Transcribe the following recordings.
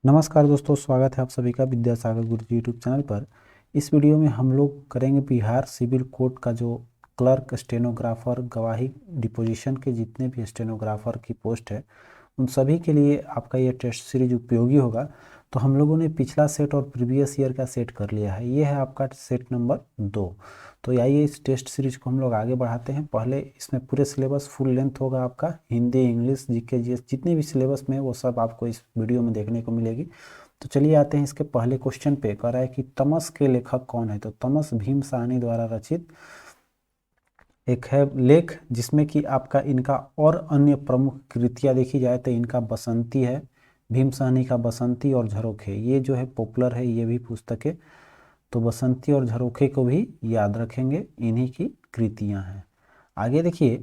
नमस्कार दोस्तों, स्वागत है आप सभी का विद्यासागर गुरु जी यूट्यूब चैनल पर। इस वीडियो में हम लोग करेंगे बिहार सिविल कोड का जो क्लर्क, स्टेनोग्राफर, गवाही डिपोजिशन के जितने भी स्टेनोग्राफर की पोस्ट है उन सभी के लिए आपका ये टेस्ट सीरीज उपयोगी होगा। तो हम लोगों ने पिछला सेट और प्रीवियस ईयर का सेट कर लिया है। ये है आपका सेट नंबर 2। तो आइए इस टेस्ट सीरीज को हम लोग आगे बढ़ाते हैं। पहले इसमें पूरे सिलेबस फुल लेंथ होगा आपका, हिंदी, इंग्लिश, जीके, जीएस जितने भी सिलेबस में वो सब आपको इस वीडियो में देखने को मिलेगी। तो चलिए आते हैं इसके पहले क्वेश्चन पे। कह रहा है कि तमस के लेखक कौन है। तो तमस भीम साहनी द्वारा रचित एक है लेख, जिसमें कि आपका इनका और अन्य प्रमुख कृतियाँ देखी जाए तो इनका बसंती है, भीम साहनी का बसंती और झरोखे, ये जो है पॉपुलर है, ये भी पुस्तकें। तो बसंती और झरोखे को भी याद रखेंगे, इन्हीं की कृतियाँ हैं। आगे देखिए,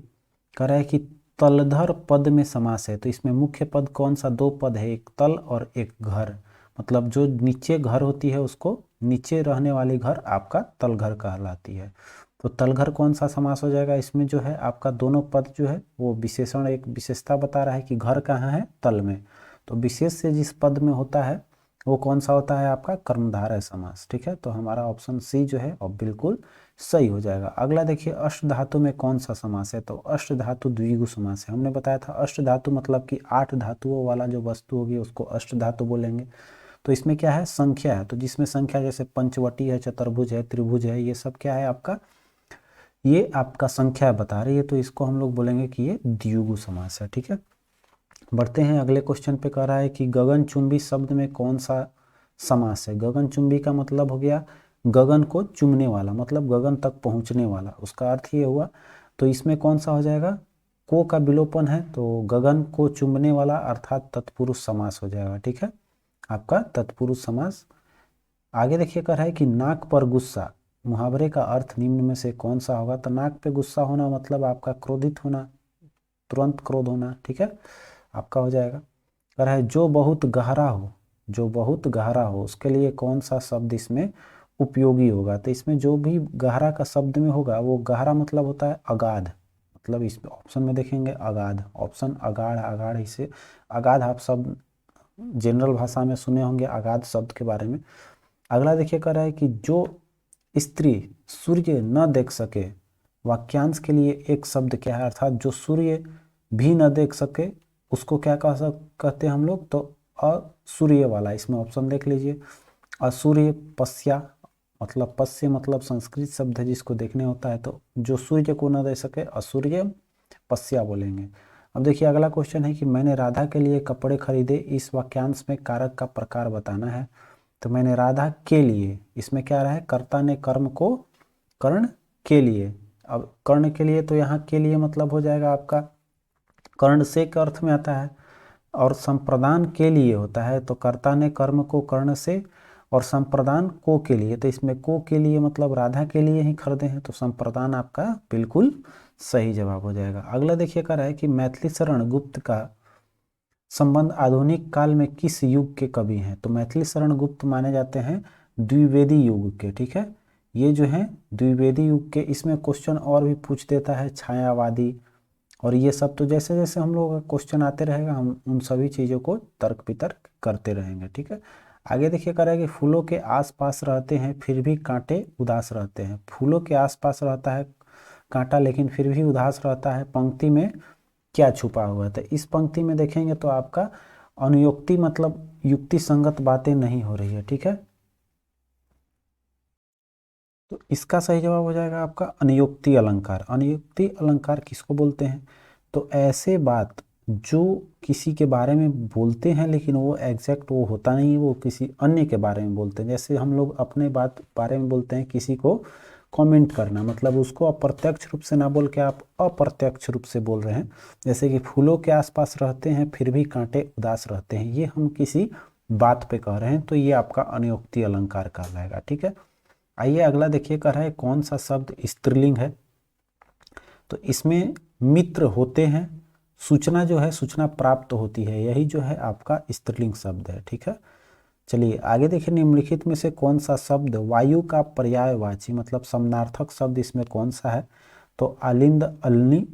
कह रहा है कि तलधर पद में समास है। तो इसमें मुख्य पद कौन सा? दो पद है, एक तल और एक घर। मतलब जो नीचे घर होती है उसको, नीचे रहने वाली घर आपका तलघर कहलाती है। तो तलघर कौन सा समास हो जाएगा? इसमें जो है आपका दोनों पद जो है वो विशेषण, एक विशेषता बता रहा है कि घर कहाँ है, तल में। तो विशेष से जिस पद में होता है वो कौन सा होता है? आपका कर्मधारय समास। ठीक है, तो हमारा ऑप्शन सी जो है और बिल्कुल सही हो जाएगा। अगला देखिए, अष्ट धातु में कौन सा समास है। तो अष्ट धातु द्विगु समास है। हमने बताया था अष्ट धातु मतलब कि 8 धातुओं वाला जो वस्तु होगी उसको अष्ट धातु बोलेंगे। तो इसमें क्या है? संख्या है। तो जिसमें संख्या जैसे पंचवटी है, चतुर्भुज है, त्रिभुज है, ये सब क्या है आपका? ये आपका संख्या बता रही है, तो इसको हम लोग बोलेंगे कि ये द्विगु समास है। ठीक है, बढ़ते हैं अगले क्वेश्चन पे। कह रहा है कि गगनचुंबी शब्द में कौन सा समास है। गगनचुंबी का मतलब हो गया गगन को चुमने वाला, मतलब गगन तक पहुंचने वाला, उसका अर्थ ये हुआ। तो इसमें कौन सा हो जाएगा? को का विलोपन है, तो गगन को चुमने वाला अर्थात तत्पुरुष समास हो जाएगा। ठीक है, आपका तत्पुरुष समास। आगे देखिए, कह रहा है कि नाक पर गुस्सा, मुहावरे का अर्थ निम्न में से कौन सा होगा। तो नाक पे गुस्सा होना मतलब आपका क्रोधित होना, तुरंत क्रोध होना। ठीक है, आपका हो जाएगा। कह रहा है जो बहुत गहरा हो, जो बहुत गहरा हो उसके लिए कौन सा शब्द इसमें उपयोगी होगा। तो इसमें जो भी गहरा का शब्द में होगा वो गहरा मतलब होता है अगाध। मतलब इस ऑप्शन में देखेंगे अगाध, ऑप्शन अगाढ़, अगाढ़ इसे अगाध आप सब जनरल भाषा में सुने होंगे अगाध शब्द के बारे में। अगला देखिए, कह रहा है कि जो स्त्री सूर्य न देख सके, वाक्यांश के लिए एक शब्द क्या है, अर्थात जो सूर्य भी न देख सके उसको क्या कहते हैं हम लोग? तो असूर्य वाला। इसमें ऑप्शन देख लीजिए, असूर्य, पश्या, मतलब पश्य मतलब संस्कृत शब्द है जिसको देखने होता है। तो जो सूर्य को न देख सके असूर्य, पश्या बोलेंगे। अब देखिए अगला क्वेश्चन है कि मैंने राधा के लिए कपड़े खरीदे, इस वाक्यांश में कारक का प्रकार बताना है। तो मैंने राधा के लिए, इसमें क्या रहा है? कर्ता ने कर्म को कर्ण के लिए। अब कर्ण के लिए, तो यहाँ के लिए मतलब हो जाएगा आपका कर्ण से के अर्थ में आता है, और संप्रदान के लिए होता है। तो कर्ता ने कर्म को कर्ण से और संप्रदान को के लिए, तो इसमें को के लिए मतलब राधा के लिए ही खरीदे हैं। तो संप्रदान आपका बिल्कुल सही जवाब हो जाएगा। अगला देखिए, कह रहा है कि मैथिली शरण गुप्त का संबंध आधुनिक काल में किस युग के कवि हैं। तो मैथिली शरण गुप्त माने जाते हैं द्विवेदी युग के। ठीक है, ये जो है द्विवेदी युग के। इसमें क्वेश्चन और भी पूछ देता है, छायावादी और ये सब। तो जैसे जैसे हम लोग का क्वेश्चन आते रहेगा हम उन सभी चीज़ों को तर्क वितर्क करते रहेंगे। ठीक है, आगे देखिए, कह रहा है कि फूलों के आसपास रहते हैं फिर भी कांटे उदास रहते हैं। फूलों के आसपास रहता है कांटा लेकिन फिर भी उदास रहता है, पंक्ति में क्या छुपा हुआ है। तो इस पंक्ति में देखेंगे तो आपका अनुयुक्ति मतलब युक्ति संगत बातें नहीं हो रही है। ठीक है, तो इसका सही जवाब हो जाएगा आपका अनुयुक्ति अलंकार। अनुयुक्ति अलंकार किसको बोलते हैं? तो ऐसे बात जो किसी के बारे में बोलते हैं लेकिन वो एग्जैक्ट वो होता नहीं, वो किसी अन्य के बारे में बोलते हैं। जैसे हम लोग अपने बात बारे में बोलते हैं, किसी को कमेंट करना, मतलब उसको अप्रत्यक्ष रूप से ना बोल के आप अप्रत्यक्ष रूप से बोल रहे हैं। जैसे कि फूलों के आसपास रहते हैं फिर भी कांटे उदास रहते हैं, ये हम किसी बात पे कह रहे हैं, तो ये आपका अनुयुक्ति अलंकार कहलाएगा। ठीक है, आइए अगला देखिए, कह रहा है कौन सा शब्द स्त्रीलिंग है। तो इसमें मित्र होते हैं, सूचना जो है सूचना प्राप्त होती है, यही जो है आपका स्त्रीलिंग शब्द है। ठीक है, चलिए आगे देखिए, निम्नलिखित में से कौन सा शब्द वायु का पर्यायवाची मतलब समानार्थक शब्द इसमें कौन सा है। तो आलिंद, अलनी,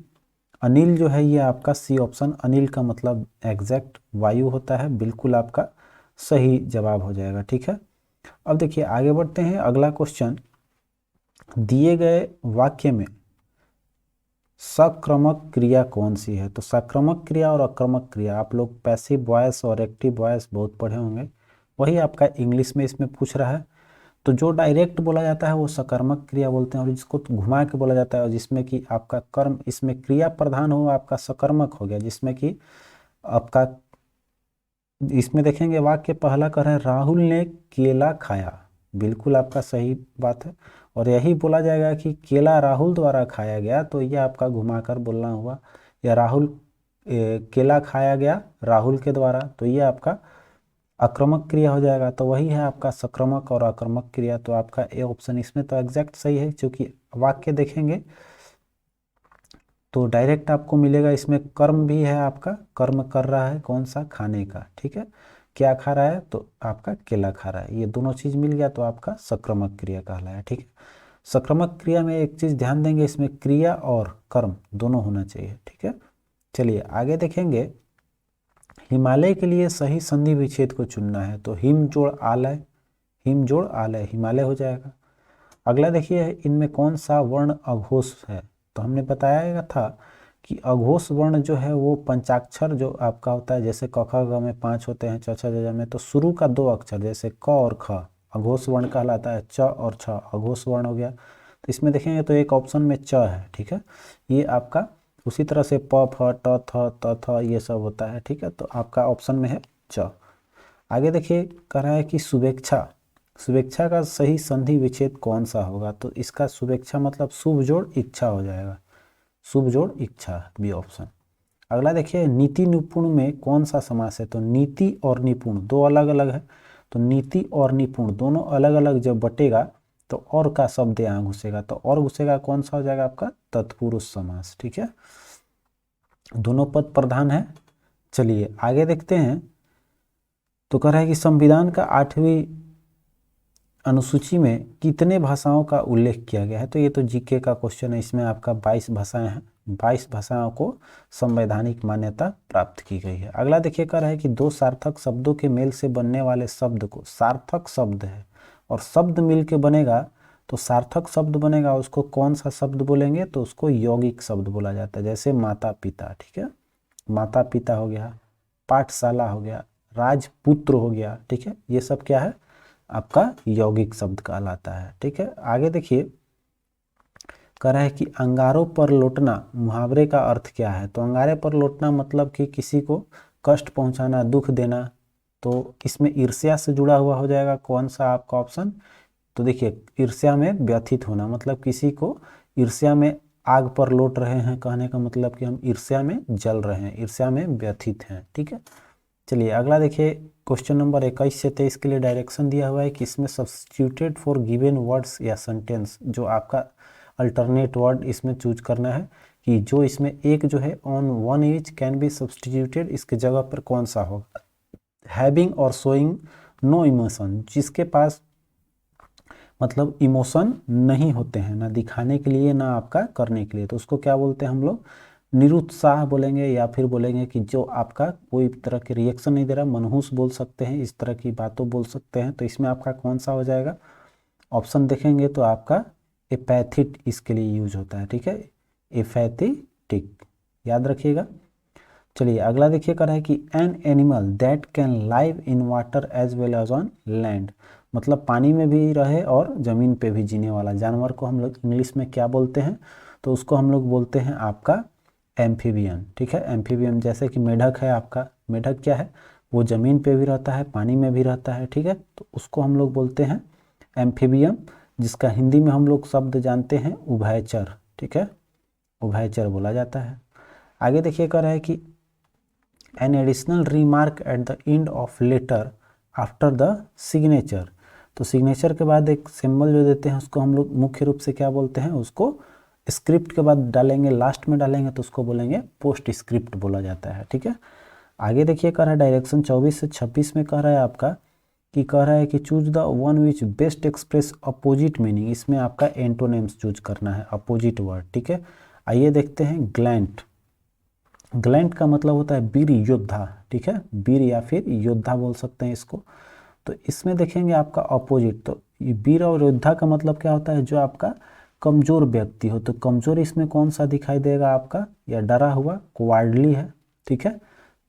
अनिल जो है ये आपका सी ऑप्शन, अनिल का मतलब एग्जैक्ट वायु होता है, बिल्कुल आपका सही जवाब हो जाएगा। ठीक है, अब देखिए आगे बढ़ते हैं। अगला क्वेश्चन, दिए गए वाक्य में सक्रमक क्रिया कौन सी है? तो सक्रमक क्रिया और आक्रामक क्रिया, आप लोग पैसिव वॉइस और एक्टिव वॉइस बहुत पढ़े होंगे, वही आपका इंग्लिश में इसमें पूछ रहा है। तो जो डायरेक्ट बोला जाता है वो सकर्मक क्रिया बोलते हैं, और जिसको घुमा के बोला जाता है और जिसमें कि आपका कर्म, इसमें क्रिया प्रधान हो, आपका सकर्मक हो गया, जिसमें कि आपका, इसमें देखेंगे वाक्य पहला कर है राहुल ने केला खाया, बिल्कुल आपका सही बात है। और यही बोला जाएगा कि केला राहुल द्वारा खाया गया, तो ये आपका घुमाकर बोलना हुआ, या राहुल केला खाया गया राहुल के द्वारा, तो ये आपका आक्रामक क्रिया हो जाएगा। तो वही है आपका सक्रमक और आक्रामक क्रिया। तो आपका ए ऑप्शन इसमें तो एग्जैक्ट सही है, क्योंकि वाक्य देखेंगे तो डायरेक्ट आपको मिलेगा, इसमें कर्म भी है, आपका कर्म कर रहा है कौन सा, खाने का। ठीक है, क्या खा रहा है? तो आपका केला खा रहा है, ये दोनों चीज मिल गया तो आपका सक्रमक क्रिया कहलाया। ठीक है, सक्रमक क्रिया में एक चीज ध्यान देंगे, इसमें क्रिया और कर्म दोनों होना चाहिए। ठीक है, चलिए आगे देखेंगे। हिमालय के लिए सही संधि विच्छेद को चुनना है, तो हिम जोड़ आलय, हिम जोड़ आलय हिमालय हो जाएगा। अगला देखिए, इनमें कौन सा वर्ण अघोष है? तो हमने बताया था कि अघोष वर्ण जो है वो पंचाक्षर जो आपका होता है, जैसे क ख ग में 5 होते हैं, च छ ज झ में, तो शुरू का 2 अक्षर जैसे क और ख अघोष वर्ण कहलाता है, च और छ अघोष वर्ण हो गया। तो इसमें देखेंगे तो एक ऑप्शन में च है। ठीक है, ये आपका उसी तरह से प फ ट थ त थ ये सब होता है। ठीक है, तो आपका ऑप्शन में है च। आगे देखिए, कह रहा है कि शुभेच्छा, शुभेच्छा का सही संधि विच्छेद कौन सा होगा? तो इसका शुभेच्छा मतलब शुभ जोड़ इच्छा हो जाएगा, शुभ जोड़ इच्छा, बी ऑप्शन। अगला देखिए, नीति निपुण में कौन सा समास है? तो नीति और निपुण दो अलग अलग है, तो नीति और निपुण दोनों अलग अलग जब बटेगा तो और का शब्द यहाँ घुसेगा, तो और घुसेगा कौन सा हो जाएगा आपका? तत्पुरुष समास। ठीक है, दोनों पद प्रधान है। चलिए आगे देखते हैं। तो कह रहा है कि संविधान का 8वीं अनुसूची में कितने भाषाओं का उल्लेख किया गया है? तो ये तो जीके का क्वेश्चन है, इसमें आपका 22 भाषाएं हैं, 22 भाषाओं को संवैधानिक मान्यता प्राप्त की गई है। अगला देखिए, कह रहा है कि दो सार्थक शब्दों के मेल से बनने वाले शब्द को, सार्थक शब्द है और शब्द मिल के बनेगा, तो सार्थक शब्द बनेगा, उसको कौन सा शब्द बोलेंगे? तो उसको यौगिक शब्द बोला जाता है, जैसे माता पिता। ठीक है, माता पिता हो गया, पाठशाला हो गया, राजपुत्र हो गया। ठीक है, ये सब क्या है? आपका यौगिक शब्द कहलाता है। ठीक है, आगे देखिए, कह रहा है कि अंगारों पर लौटना मुहावरे का अर्थ क्या है? तो अंगारे पर लौटना मतलब कि किसी को कष्ट पहुंचाना, दुख देना, तो इसमें ईर्ष्या से जुड़ा हुआ हो जाएगा कौन सा आपका ऑप्शन? तो देखिए, ईर्ष्या में व्यथित होना, मतलब किसी को ईर्ष्या में आग पर लौट रहे हैं, कहने का मतलब कि हम ईर्ष्या में जल रहे हैं, ईर्ष्या में व्यथित हैं। ठीक है, चलिए अगला देखिए, क्वेश्चन नंबर 21 से 23 के लिए डायरेक्शन दिया हुआ है कि इसमें सब्स्टिट्यूटेड फॉर गिवन वर्ड्स या सेंटेंस, जो आपका अल्टरनेट वर्ड इसमें चूज करना है, कि जो इसमें एक जो है on one edge can be substituted, इसके जगह पर कौन सा होगा? हैविंग और शोइंग नो इमोशन, जिसके पास मतलब इमोशन नहीं होते हैं, ना दिखाने के लिए ना आपका करने के लिए, तो उसको क्या बोलते हैं हम लोग? निरुत्साह बोलेंगे, या फिर बोलेंगे कि जो आपका कोई तरह के रिएक्शन नहीं दे रहा, मनहूस बोल सकते हैं, इस तरह की बातों बोल सकते हैं। तो इसमें आपका कौन सा हो जाएगा? ऑप्शन देखेंगे तो आपका एपैथिट इसके लिए यूज होता है। ठीक है, एपैथेटिक, याद रखिएगा। चलिए अगला देखिए, कर रहा है कि an animal that can live in water as well as on land, मतलब पानी में भी रहे और जमीन पे भी जीने वाला जानवर को हम लोग इंग्लिश में क्या बोलते हैं? तो उसको हम लोग बोलते हैं आपका एम्फीबियन। ठीक है, एम्फीबियन, जैसे कि मेढक है आपका, मेढक क्या है? वो जमीन पे भी रहता है, पानी में भी रहता है। ठीक है, तो उसको हम लोग बोलते हैं एम्फीबियन, जिसका हिंदी में हम लोग शब्द जानते हैं उभयचर। ठीक है, उभयचर बोला जाता है। आगे देखिए, कह रहा है कि an additional remark at the end of letter after the signature, तो सिग्नेचर के बाद एक सिंबल जो देते हैं उसको हम लोग मुख्य रूप से क्या बोलते हैं? उसको स्क्रिप्ट के बाद डालेंगे, लास्ट में डालेंगे तो उसको बोलेंगे पोस्ट स्क्रिप्ट बोला जाता है। ठीक है, आगे देखिए, कह रहा है डायरेक्शन 24 से 26 में कह रहा है आपका कि कह रहा है कि choose the one which best express opposite meaning, इसमें आपका एंटोनिम्स चूज करना है, अपोजिट वर्ड। ठीक है, आइए देखते हैं ग्लैंट, ग्लैंट का मतलब होता है वीर योद्धा, ठीक है, वीर या फिर योद्धा बोल सकते हैं इसको। तो इसमें देखेंगे आपका अपोजिट, तो ये वीर और योद्धा का मतलब क्या होता है, जो आपका कमजोर व्यक्ति हो। तो कमजोर इसमें कौन सा दिखाई देगा आपका, या डरा हुआ, कोवार्डली है, ठीक है।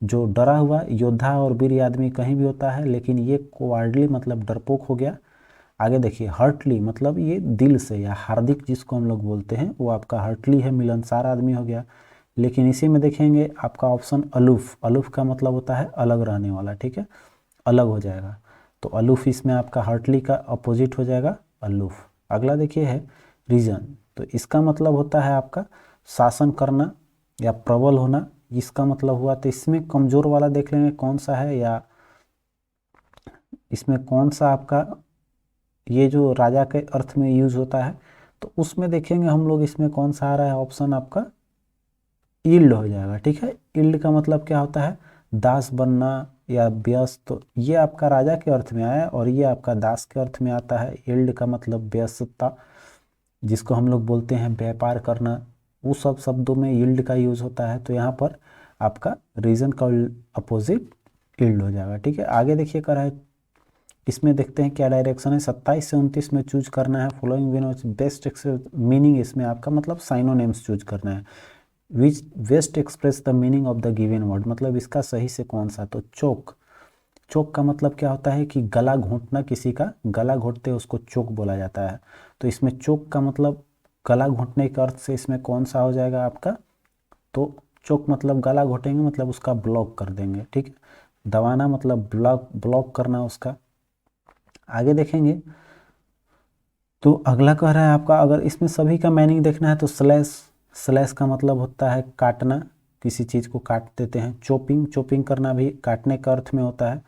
जो डरा हुआ योद्धा और वीर आदमी कहीं भी होता है, लेकिन ये कोवार्डली मतलब डरपोक हो गया। आगे देखिए हर्टली मतलब ये दिल से, या हार्दिक जिसको हम लोग बोलते हैं, वो आपका हर्टली है, मिलनसार आदमी हो गया। लेकिन इसी में देखेंगे आपका ऑप्शन अलूफ, अलूफ का मतलब होता है अलग रहने वाला, ठीक है, अलग हो जाएगा। तो अलूफ इसमें आपका हर्टली का अपोजिट हो जाएगा, अलूफ। अगला देखिए है रीजन, तो इसका मतलब होता है आपका शासन करना या प्रबल होना, इसका मतलब हुआ। तो इसमें कमजोर वाला देख लेंगे कौन सा है, या इसमें कौन सा आपका ये जो राजा के अर्थ में यूज होता है, तो उसमें देखेंगे हम लोग इसमें कौन सा आ रहा है ऑप्शन आपका ईल्ड हो जाएगा, ठीक है। ईल्ड का मतलब क्या होता है, दास बनना या व्यस्त। तो ये आपका राजा के अर्थ में आया और ये आपका दास के अर्थ में आता है। ईल्ड का मतलब व्यस्तता, जिसको हम लोग बोलते हैं व्यापार करना, वो सब शब्दों में यील्ड का यूज होता है। तो यहाँ पर आपका रीजन का अपोजिट यील्ड हो जाएगा, ठीक है। आगे देखिए कर है, इसमें देखते हैं क्या डायरेक्शन है। 27 से 29 में चूज करना है फॉलोइंग बेस्ट मीनिंग, इसमें आपका मतलब साइनोनेम्स चूज करना है। विच best express the meaning of the given word, मतलब इसका सही से कौन सा। तो चोक, चोक का मतलब क्या होता है कि गला घोंटना, किसी का गला घोंटते उसको चोक बोला जाता है। तो इसमें चोक का मतलब गला घोंटने के अर्थ से इसमें कौन सा हो जाएगा आपका, तो चोक मतलब गला घोटेंगे, मतलब उसका ब्लॉक कर देंगे, ठीक है। दबाना मतलब ब्लॉक, ब्लॉक करना उसका। आगे देखेंगे तो अगला कह रहा है आपका, अगर इसमें सभी का मीनिंग देखना है तो स्लैश, स्लैश का मतलब होता है काटना, किसी चीज़ को काट देते हैं। चॉपिंग, चॉपिंग करना भी काटने का अर्थ में होता है।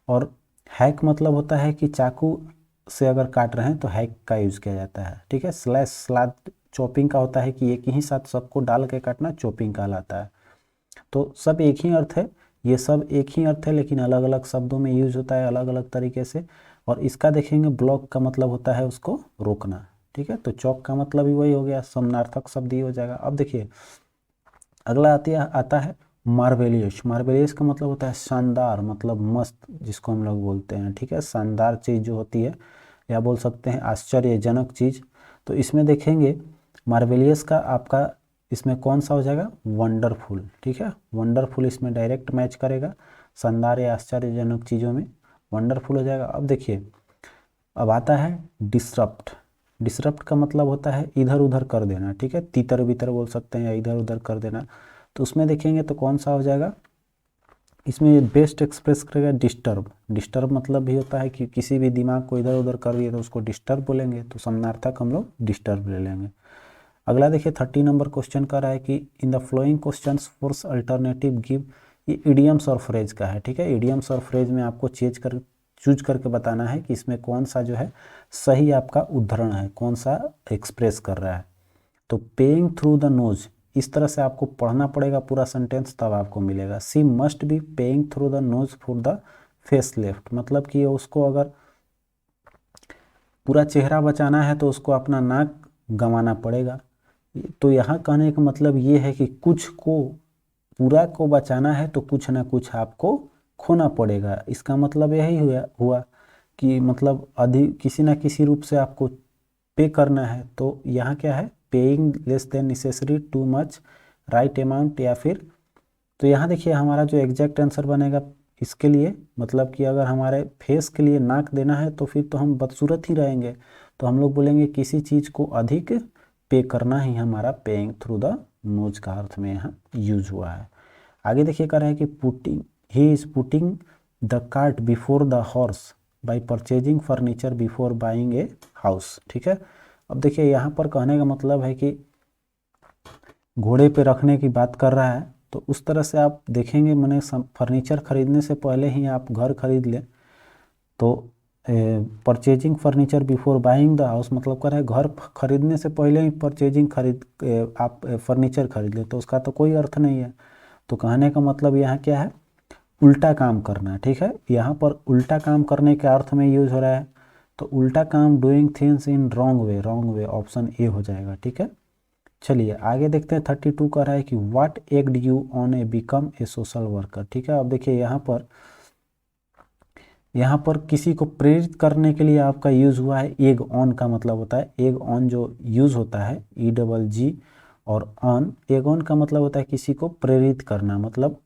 और हैक मतलब होता है कि चाकू से अगर काट रहे हैं तो हैक का यूज़ किया जाता है, ठीक है। स्लैश, स्लाद चॉपिंग का होता है कि एक ही साथ सबको डाल के काटना, चॉपिंग कहलाता है। तो सब एक ही अर्थ है, ये सब एक ही अर्थ है, लेकिन अलग अलग शब्दों में यूज होता है अलग अलग तरीके से। और इसका देखेंगे ब्लॉक का मतलब होता है उसको रोकना, ठीक है। तो चौक का मतलब भी वही हो गया, समानार्थक शब्द ही हो जाएगा। अब देखिए अगला आता है मार्वेलियस। मार्वेलियस का मतलब होता है शानदार, मतलब मस्त, जिसको हम लोग बोलते हैं, ठीक है। शानदार चीज़ जो होती है, या बोल सकते हैं आश्चर्यजनक चीज़। तो इसमें देखेंगे मार्वेलियस का आपका इसमें कौन सा हो जाएगा, वंडरफुल, ठीक है। वंडरफुल इसमें डायरेक्ट मैच करेगा, शानदार या आश्चर्यजनक चीज़ों में वंडरफुल हो जाएगा। अब देखिए अब आता है डिसरप्ट। डिसरप्ट का मतलब होता है इधर उधर कर देना, ठीक है, तीतर बितर बोल सकते हैं, या इधर उधर कर देना। तो उसमें देखेंगे तो कौन सा हो जाएगा, इसमें बेस्ट एक्सप्रेस करेगा डिस्टर्ब। डिस्टर्ब मतलब भी होता है कि किसी भी दिमाग को इधर उधर कर दिए तो उसको डिस्टर्ब बोलेंगे, तो समानार्थक हम लोग डिस्टर्ब ले लेंगे। अगला देखिए 30 नंबर क्वेश्चन का रहा है कि in the flowing questions force alternative give, ये इडियम्स और फ्रेज का है, ठीक है। इडियम्स और फ्रेज में आपको चूज करके बताना है कि इसमें कौन सा जो है सही आपका उद्धरण है, कौन सा एक्सप्रेस कर रहा है। तो पेइंग थ्रू द नोज, इस तरह से आपको पढ़ना पड़ेगा पूरा सेंटेंस, तब आपको मिलेगा। She must be paying through the nose for the face lift, मतलब कि उसको अगर पूरा चेहरा बचाना है तो उसको अपना नाक गंवाना पड़ेगा। तो यहाँ कहने का मतलब ये है कि कुछ को, पूरा को बचाना है तो कुछ ना कुछ आपको खोना पड़ेगा। इसका मतलब यही हुआ कि मतलब अधिक किसी ना किसी रूप से आपको पे करना है। तो यहाँ क्या है, paying less than necessary, too much, right amount, या फिर। तो यहाँ देखिए हमारा जो एग्जैक्ट आंसर बनेगा इसके लिए, मतलब कि अगर हमारे फेस के लिए नाक देना है तो फिर तो हम बदसूरत ही रहेंगे। तो हम लोग बोलेंगे किसी चीज़ को अधिक पे करना ही हमारा पेइंग थ्रू द नोज का अर्थ में यहाँ यूज हुआ है। आगे देखिए कह रहा है कि putting, he is putting the cart before the horse bye purchasing furniture before buying a house, ठीक है। अब देखिए यहाँ पर कहने का मतलब है कि घोड़े पे रखने की बात कर रहा है। तो उस तरह से आप देखेंगे, मैंने फर्नीचर खरीदने से पहले ही आप घर खरीद लें। तो purchasing furniture before buying the house मतलब कर रहा है घर खरीदने से पहले ही परचेजिंग आप फर्नीचर खरीद लें, तो उसका तो कोई अर्थ नहीं है। तो कहने का मतलब यहाँ क्या है, उल्टा काम करना, ठीक है। यहाँ पर उल्टा काम करने के अर्थ में यूज हो रहा है। तो उल्टा काम, doing things in wrong way, wrong way option A हो जाएगा, ठीक है। चलिए आगे देखते हैं। 32 का रहा है कि what egged you on a become a social worker. ठीक है, अब देखिए यहाँ पर किसी को प्रेरित करने के लिए आपका यूज़ हुआ है एग ऑन का मतलब होता है, एग ऑन जो यूज़ होता है EGG और ऑन, एग ऑन का मतलब होता है किसी को प्रेरित करना, मतलब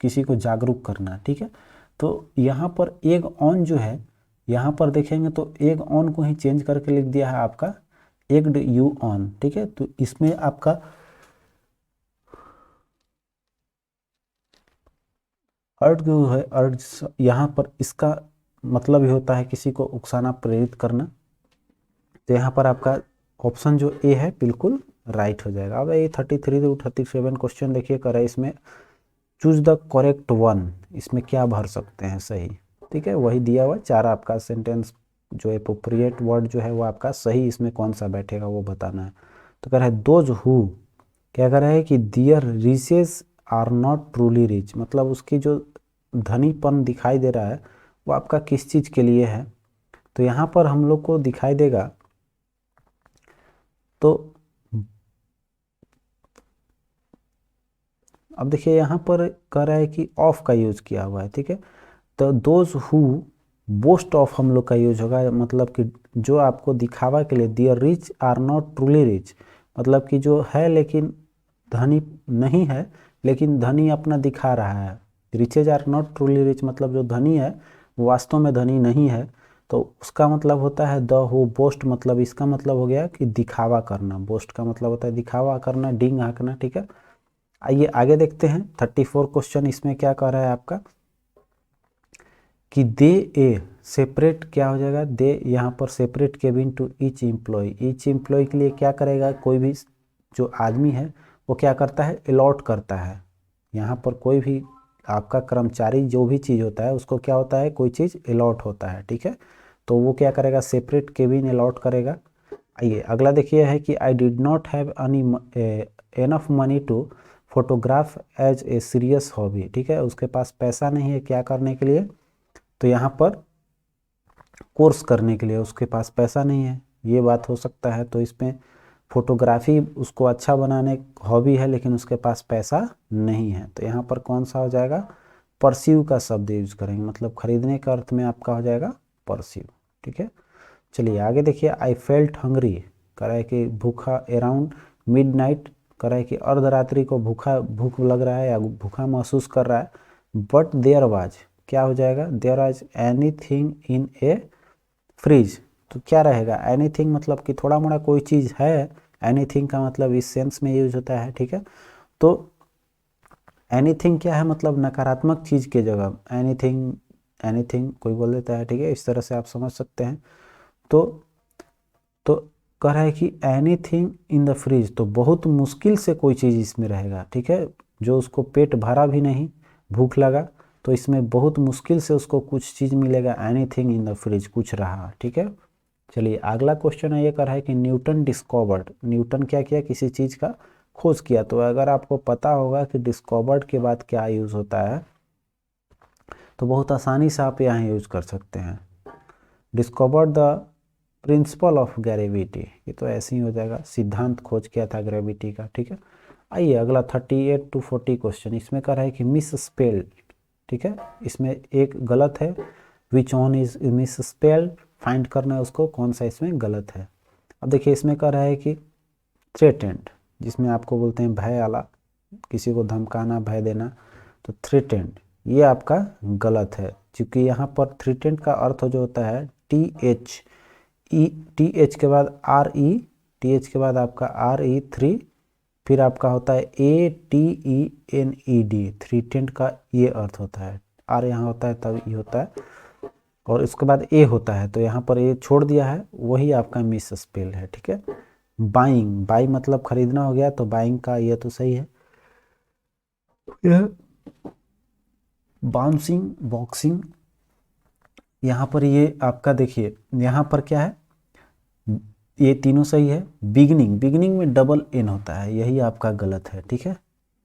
किसी को जागरूक करना। ठीक है, तो यहाँ पर एग ऑन जो है, यहाँ पर देखेंगे तो एग ऑन को ही चेंज करके लिख दिया है आपका एग्ड यू ऑन। ठीक है, तो इसमें आपका अर्ज जो है, अर्ज यहाँ पर इसका मतलब ही होता है किसी को उकसाना, प्रेरित करना। तो यहाँ पर आपका ऑप्शन जो ए है बिल्कुल राइट हो जाएगा। अब ये 33 to 37 क्वेश्चन देखिए कर है, इसमें चूज द करेक्ट वन, इसमें क्या भर सकते हैं सही। ठीक है, वही दिया हुआ चार आपका सेंटेंस, जो एप्रोप्रिएट वर्ड जो है वो आपका सही इसमें कौन सा बैठेगा वो बताना है। तो कह रहा है दोज हु, क्या कह रहा है कि their riches are not truly rich, मतलब उसकी जो धनीपन दिखाई दे रहा है वो आपका किस चीज़ के लिए है। तो यहाँ पर हम लोग को दिखाई देगा, तो अब देखिए यहाँ पर कह रहा है कि ऑफ का यूज किया हुआ है। ठीक है, तो दोज हु बोस्ट ऑफ हम लोग का यूज होगा, मतलब कि जो आपको दिखावा के लिए, their rich are not truly rich, मतलब कि जो है लेकिन धनी नहीं है, लेकिन धनी अपना दिखा रहा है। Riches are not truly rich मतलब जो धनी है वो वास्तव में धनी नहीं है। तो उसका मतलब होता है द हु बोस्ट, मतलब इसका मतलब हो गया कि दिखावा करना। बोस्ट का मतलब होता है दिखावा करना, डिंग हाँकना। ठीक है, आइए आगे देखते हैं। 34 क्वेश्चन, इसमें क्या कह रहा है आपका कि दे ए सेपरेट, क्या हो जाएगा दे, यहाँ पर separate cabin to each employee. Each employee के लिए क्या करेगा, कोई भी जो आदमी है वो क्या करता है, अलॉट करता है। यहाँ पर कोई भी आपका कर्मचारी जो भी चीज़ होता है उसको क्या होता है, कोई चीज़ अलॉट होता है। ठीक है, तो वो क्या करेगा, सेपरेट केबिन अलॉट करेगा। आइए अगला देखिए है कि I did not have any enough money to photograph as a serious hobby. ठीक है, उसके पास पैसा नहीं है क्या करने के लिए, तो यहाँ पर कोर्स करने के लिए उसके पास पैसा नहीं है, ये बात हो सकता है। तो इसमें फोटोग्राफी उसको अच्छा बनाने हॉबी है लेकिन उसके पास पैसा नहीं है, तो यहाँ पर कौन सा हो जाएगा, परस्यू का शब्द यूज करेंगे, मतलब खरीदने का अर्थ में आपका हो जाएगा परस्यू। ठीक है, चलिए आगे देखिए। आई फेल्ट हंग्री, कह रहा है कि भूखा, अराउंड मिड नाइट, कह रहा है कि अर्धरात्रि को भूख लग रहा है या भूखा महसूस कर रहा है। बट देयर वाज, क्या हो जाएगा, there was anything in a fridge. तो क्या रहेगा, एनीथिंग मतलब कि थोड़ा मोड़ा कोई चीज़ है, एनीथिंग का मतलब इस सेंस में यूज होता है। ठीक है, तो एनीथिंग क्या है, मतलब नकारात्मक चीज़ की जगह एनीथिंग, एनीथिंग कोई बोल देता है। ठीक है, इस तरह से आप समझ सकते हैं। तो तो कह रहा है कि एनीथिंग इन द फ्रिज, तो बहुत मुश्किल से कोई चीज़ इसमें रहेगा। ठीक है, जो उसको पेट भरा भी नहीं, भूख लगा, तो इसमें बहुत मुश्किल से उसको कुछ चीज़ मिलेगा। एनीथिंग इन द फ्रिज कुछ रहा। ठीक है, चलिए अगला क्वेश्चन है, ये कर रहा है कि न्यूटन डिस्कवर्ड, न्यूटन क्या किया, किसी चीज़ का खोज किया। तो अगर आपको पता होगा कि डिस्कवर्ड के बाद क्या यूज़ होता है, तो बहुत आसानी से आप यहाँ यूज कर सकते हैं। Discovered the principle of gravity, ये तो ऐसे ही हो जाएगा, सिद्धांत खोज किया था ग्रेविटी का। ठीक है, आइए अगला 38 to 40 क्वेश्चन, इसमें कह रहा है कि मिस स्पेल्ड। ठीक है, इसमें एक गलत है, which one is misspelled, find करना है उसको कौन सा इसमें गलत है। अब देखिए इसमें कह रहा है कि थ्रेटेंड, जिसमें आपको बोलते हैं भय वाला, किसी को धमकाना, भय देना, तो थ्रेटेंड ये आपका गलत है, क्योंकि यहाँ पर थ्रेटेंड का अर्थ जो होता है टी एच के बाद टी एच के बाद आपका RE3, फिर आपका होता है ATENED, थ्रेटेंड का ये अर्थ होता है। आर यहाँ होता है तब ये होता है, और इसके बाद ए होता है, तो यहाँ पर ए छोड़ दिया है, वही आपका मिस स्पेल है। ठीक है, बाइंग, बाई मतलब खरीदना हो गया, तो बाइंग का ये तो सही है। यह बाउंसिंग, बॉक्सिंग, यहाँ पर ये आपका देखिए यहाँ पर क्या है, ये तीनों सही है। बिगनिंग, बिगनिंग में डबल एन होता है, यही आपका गलत है। ठीक है,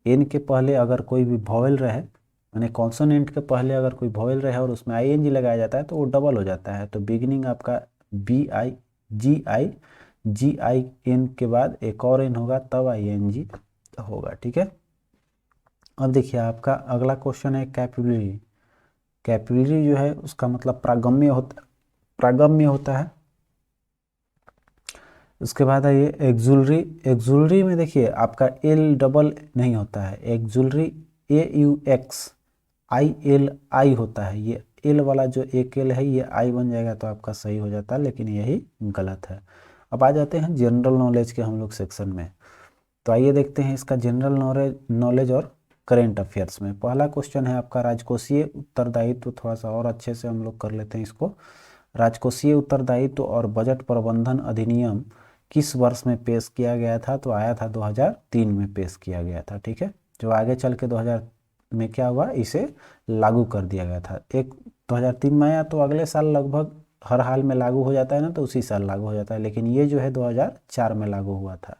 एन के पहले अगर कोई भी वॉवेल रहे, यानी कॉन्सोनेंट के पहले अगर कोई वॉवेल रहे और उसमें ING लगाया जाता है तो वो डबल हो जाता है। तो बिगनिंग आपका BIGI GIN के बाद एक और N होगा तब ING होगा, ठीक है। अब देखिए आपका अगला क्वेश्चन है कैपेबिलिटी। कैपेबिलिटी जो है उसका मतलब प्रागम्य होता है। उसके बाद है ये एक्जुलरी। एक्जुलरी में देखिए आपका एल डबल नहीं होता है, एक्जुलरी AUXILI होता है। ये एल वाला जो एक एल है ये आई बन जाएगा तो आपका सही हो जाता है, लेकिन यही गलत है। अब आ जाते हैं जनरल नॉलेज के हम लोग सेक्शन में। तो आइए देखते हैं इसका जनरल नॉलेज और करेंट अफेयर्स में। पहला क्वेश्चन है आपका राजकोषीय उत्तरदायित्व। थोड़ा सा और अच्छे से हम लोग कर लेते हैं इसको। राजकोषीय उत्तरदायित्व और बजट प्रबंधन अधिनियम किस वर्ष में पेश किया गया था? तो आया था 2003 में पेश किया गया था, ठीक है। जो आगे चल के 2000 में क्या हुआ, इसे लागू कर दिया गया था। एक 2003 में आया तो अगले साल लगभग हर हाल में लागू हो जाता है ना, तो उसी साल लागू हो जाता है, लेकिन ये जो है 2004 में लागू हुआ था।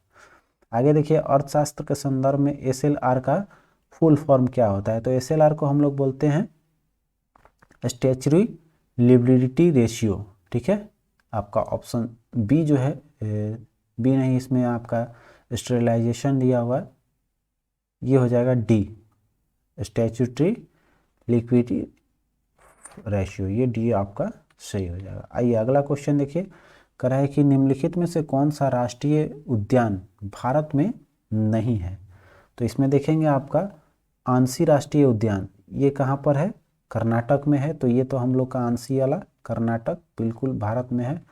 आगे देखिए अर्थशास्त्र के संदर्भ में SLR का फुल फॉर्म क्या होता है? तो SLR को हम लोग बोलते हैं स्टैच्यूटरी लिक्विडिटी रेशियो, ठीक है। आपका ऑप्शन बी जो है, बी नहीं, इसमें आपका स्टेरिलाइजेशन दिया हुआ है, ये हो जाएगा डी, स्टैच्यूटरी लिक्विडिटी रेशियो, ये डी आपका सही हो जाएगा। आइए अगला क्वेश्चन देखिए, कह रहा है कि निम्नलिखित में से कौन सा राष्ट्रीय उद्यान भारत में नहीं है? तो इसमें देखेंगे आपका आंसी राष्ट्रीय उद्यान, ये कहाँ पर है? कर्नाटक में है। तो ये तो हम लोग का आंसी वाला कर्नाटक बिल्कुल भारत में है।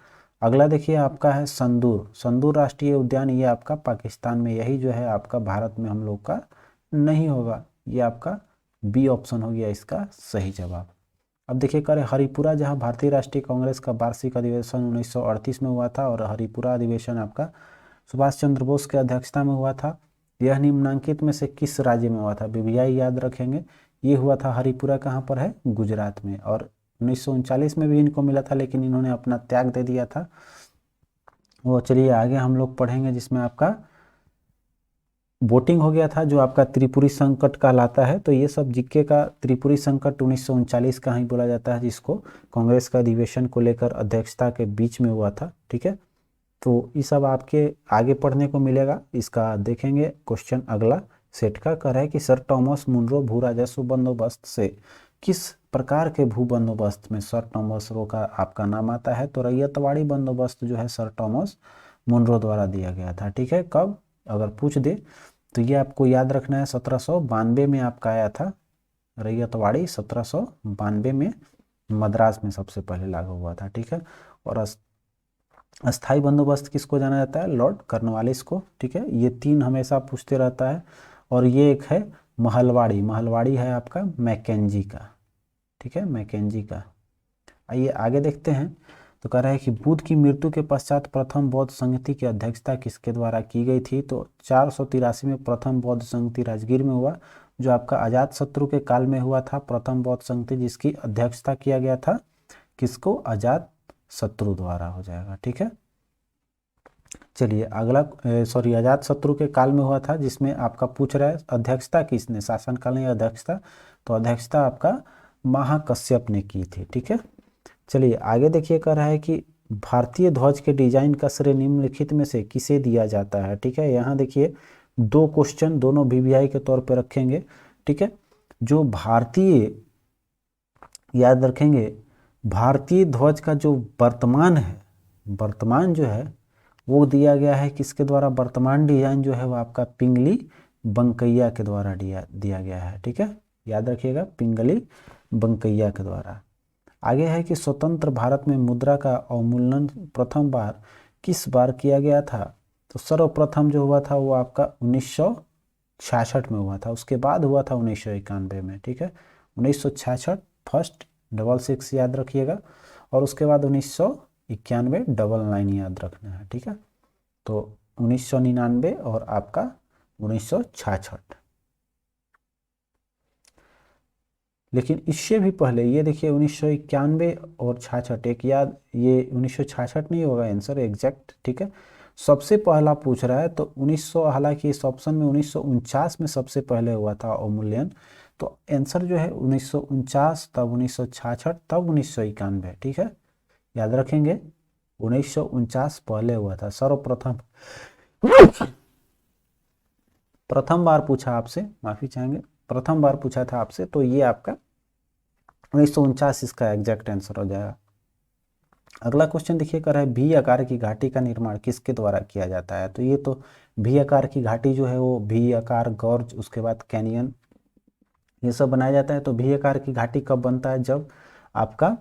अगला देखिए आपका है संदूर राष्ट्रीय उद्यान, ये आपका पाकिस्तान में, यही जो है आपका भारत में हम लोग का नहीं होगा। ये आपका बी ऑप्शन हो गया इसका सही जवाब। अब देखिए करे हरिपुरा, जहाँ भारतीय राष्ट्रीय कांग्रेस का वार्षिक अधिवेशन 1938 में हुआ था, और हरिपुरा अधिवेशन आपका सुभाष चंद्र बोस की अध्यक्षता में हुआ था। यह निम्नलिखित में से किस राज्य में हुआ था? BBI याद रखेंगे। ये हुआ था हरिपुरा, कहाँ पर है? गुजरात में। और 1939 में भी इनको मिला था, लेकिन इन्होंने अपना त्याग दे दिया था। वो चलिए आगे हम लोग पढ़ेंगे, जिसमें आपका वोटिंग हो गया था, जो आपका त्रिपुरी संकट कहलाता है। तो ये सब जीके का त्रिपुरी संकट 1939 का ही बोला जाता है, जिसको कांग्रेस का अधिवेशन को लेकर अध्यक्षता के बीच में हुआ था, ठीक है। तो ये सब आपके आगे पढ़ने को मिलेगा। इसका देखेंगे क्वेश्चन अगला सेट का, कह रहा है कि सर टॉमस मुनरो भू राजस्व बंदोबस्त से किस प्रकार के भू बंदोबस्त में सर टॉमस मुनरो का आपका नाम आता है? तो रैयतवाड़ी बंदोबस्त जो है सर टॉमस मुनरो द्वारा दिया गया था, ठीक है। कब अगर पूछ दे तो ये आपको याद रखना है, 1792 में आपका आया था रैयतवाड़ी, 1792 में मद्रास में सबसे पहले लागू हुआ था, ठीक है। और अस्थाई बंदोबस्त किसको जाना जाता है? लॉर्ड कॉर्नवालिस को, ठीक है। ये तीन हमेशा पूछते रहता है। और ये एक है महलवाड़ी, महलवाड़ी है आपका मैकेंजी का, ठीक है, मैकेंजी का। आइए आगे देखते हैं। तो कह रहा है कि बुद्ध की मृत्यु के पश्चात प्रथम बौद्ध संगति की अध्यक्षता किसके द्वारा की गई थी? तो 483 में प्रथम बौद्ध संगति राजगीर में हुआ, जो आपका अजात शत्रु के काल में हुआ था प्रथम बौद्ध संगति, जिसकी अध्यक्षता किया गया था किसको? अजात शत्रु द्वारा हो जाएगा, ठीक है। चलिए अगला, अजात शत्रु के काल में हुआ था, जिसमें आपका पूछ रहा है अध्यक्षता किसने, शासनकाल में अध्यक्षता? तो अध्यक्षता आपका महाकश्यप ने की थी, ठीक है। चलिए आगे देखिए, कह रहा है कि भारतीय ध्वज के डिजाइन का श्रेय निम्नलिखित में से किसे दिया जाता है? ठीक है, यहाँ देखिए दो क्वेश्चन दोनों BBI के तौर पे रखेंगे, ठीक है। जो भारतीय, याद रखेंगे, भारतीय ध्वज का जो वर्तमान है, वर्तमान जो है वो दिया गया है किसके द्वारा? वर्तमान डिजाइन जो है वो आपका पिंगली बंकैया के द्वारा दिया गया है, ठीक है। याद रखिएगा, पिंगली बंकैया के द्वारा। आगे है कि स्वतंत्र भारत में मुद्रा का अवमूल्यन प्रथम बार किस बार किया गया था? तो सर्वप्रथम जो हुआ था वो आपका 1966 में हुआ था, उसके बाद हुआ था 1991 में, ठीक है। 1966 फर्स्ट, 66 याद रखिएगा, और उसके बाद 1991 99 याद रखना है, ठीक है। तो 1999 और आपका 1966। लेकिन इससे भी पहले ये देखिए 1991 और 66, एक याद, ये 1966 नहीं होगा आंसर एग्जैक्ट, ठीक है। सबसे पहला पूछ रहा है तो 1900, हालांकि इस ऑप्शन में 1949 में सबसे पहले हुआ था अवमूल्यन, तो आंसर जो है 1949, तब 1966, तब 1991, ठीक है। याद रखेंगे 1949 पहले हुआ था सर्वप्रथम। प्रथम बार पूछा आपसे, माफी चाहेंगे, प्रथम बार पूछा था आपसे, तो ये आपका 1949 इसका एग्जैक्ट आंसर हो जाएगा। अगला क्वेश्चन देखिए, कर है भी आकार की घाटी का निर्माण किसके द्वारा किया जाता है। तो ये तो भी आकार की घाटी जो है वो भी आकार, गॉर्ज, उसके बाद कैनियन, ये सब बनाया जाता है। तो भी आकार की घाटी कब बनता है, जब आपका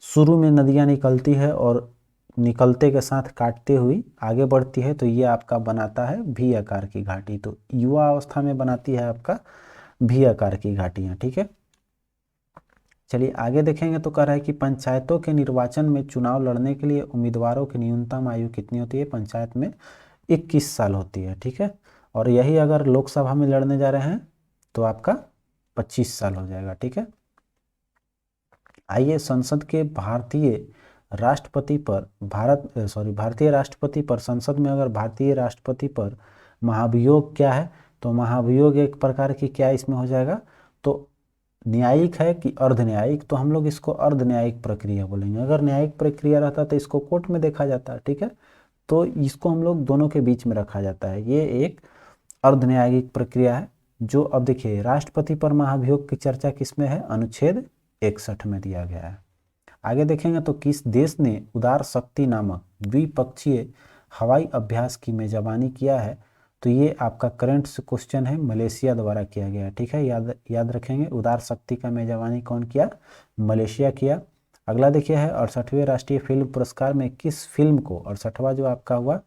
शुरू में नदियाँ निकलती है और निकलते के साथ काटते हुई आगे बढ़ती है, तो ये आपका बनाता है भी आकार की घाटी। तो युवा अवस्था में बनाती है आपका भी आकार की घाटियाँ, ठीक है। चलिए आगे देखेंगे, तो कह रहा है कि पंचायतों के निर्वाचन में चुनाव लड़ने के लिए उम्मीदवारों की न्यूनतम आयु कितनी होती है। पंचायत में 21 साल होती है, ठीक है। और यही अगर लोकसभा में लड़ने जा रहे हैं तो आपका 25 साल हो जाएगा, ठीक है। आइए, संसद के भारतीय राष्ट्रपति पर भारतीय राष्ट्रपति पर, संसद में अगर भारतीय राष्ट्रपति पर महाभियोग क्या है, तो महाभियोग एक प्रकार की क्या इसमें हो जाएगा, तो न्यायिक है कि अर्ध न्यायिक, तो हम लोग इसको अर्ध न्यायिक प्रक्रिया बोलेंगे। अगर न्यायिक प्रक्रिया रहता तो इसको कोर्ट में देखा जाता है, ठीक है। तो इसको हम लोग दोनों के बीच में रखा जाता है, ये एक अर्ध न्यायिक प्रक्रिया है। जो अब देखिए, राष्ट्रपति पर महाभियोग की चर्चा किसमें है, अनुच्छेद 61 में दिया गया है। आगे देखेंगे, तो किस देश ने उदार शक्ति नामक द्विपक्षीय हवाई अभ्यास की मेजबानी किया है। तो ये आपका करंट क्वेश्चन है, मलेशिया द्वारा किया गया है, ठीक है। याद रखेंगे, उदार शक्ति का मेजबानी कौन किया, मलेशिया किया। अगला देखिए है 68वें राष्ट्रीय फिल्म पुरस्कार में किस फिल्म को, 68वां जो आपका हुआ,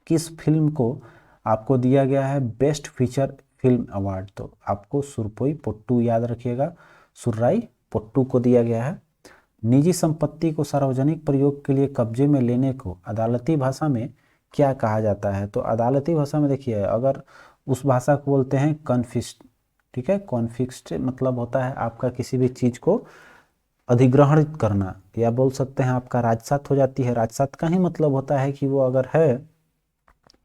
किस फिल्म को आपको दिया गया है बेस्ट फीचर फिल्म अवार्ड। तो आपको सुरपोई पोट्टू याद रखिएगा, सुर्राई पोट्टू को दिया गया है। निजी संपत्ति को सार्वजनिक प्रयोग के लिए कब्जे में लेने को अदालती भाषा में क्या कहा जाता है। तो अदालती भाषा में देखिए, अगर उस भाषा को बोलते हैं कॉन्फिस्क, ठीक है। कॉन्फिस्क मतलब होता है आपका किसी भी चीज़ को अधिग्रहण करना, या बोल सकते हैं आपका राजसात हो जाती है। राजसात का ही मतलब होता है कि वो अगर है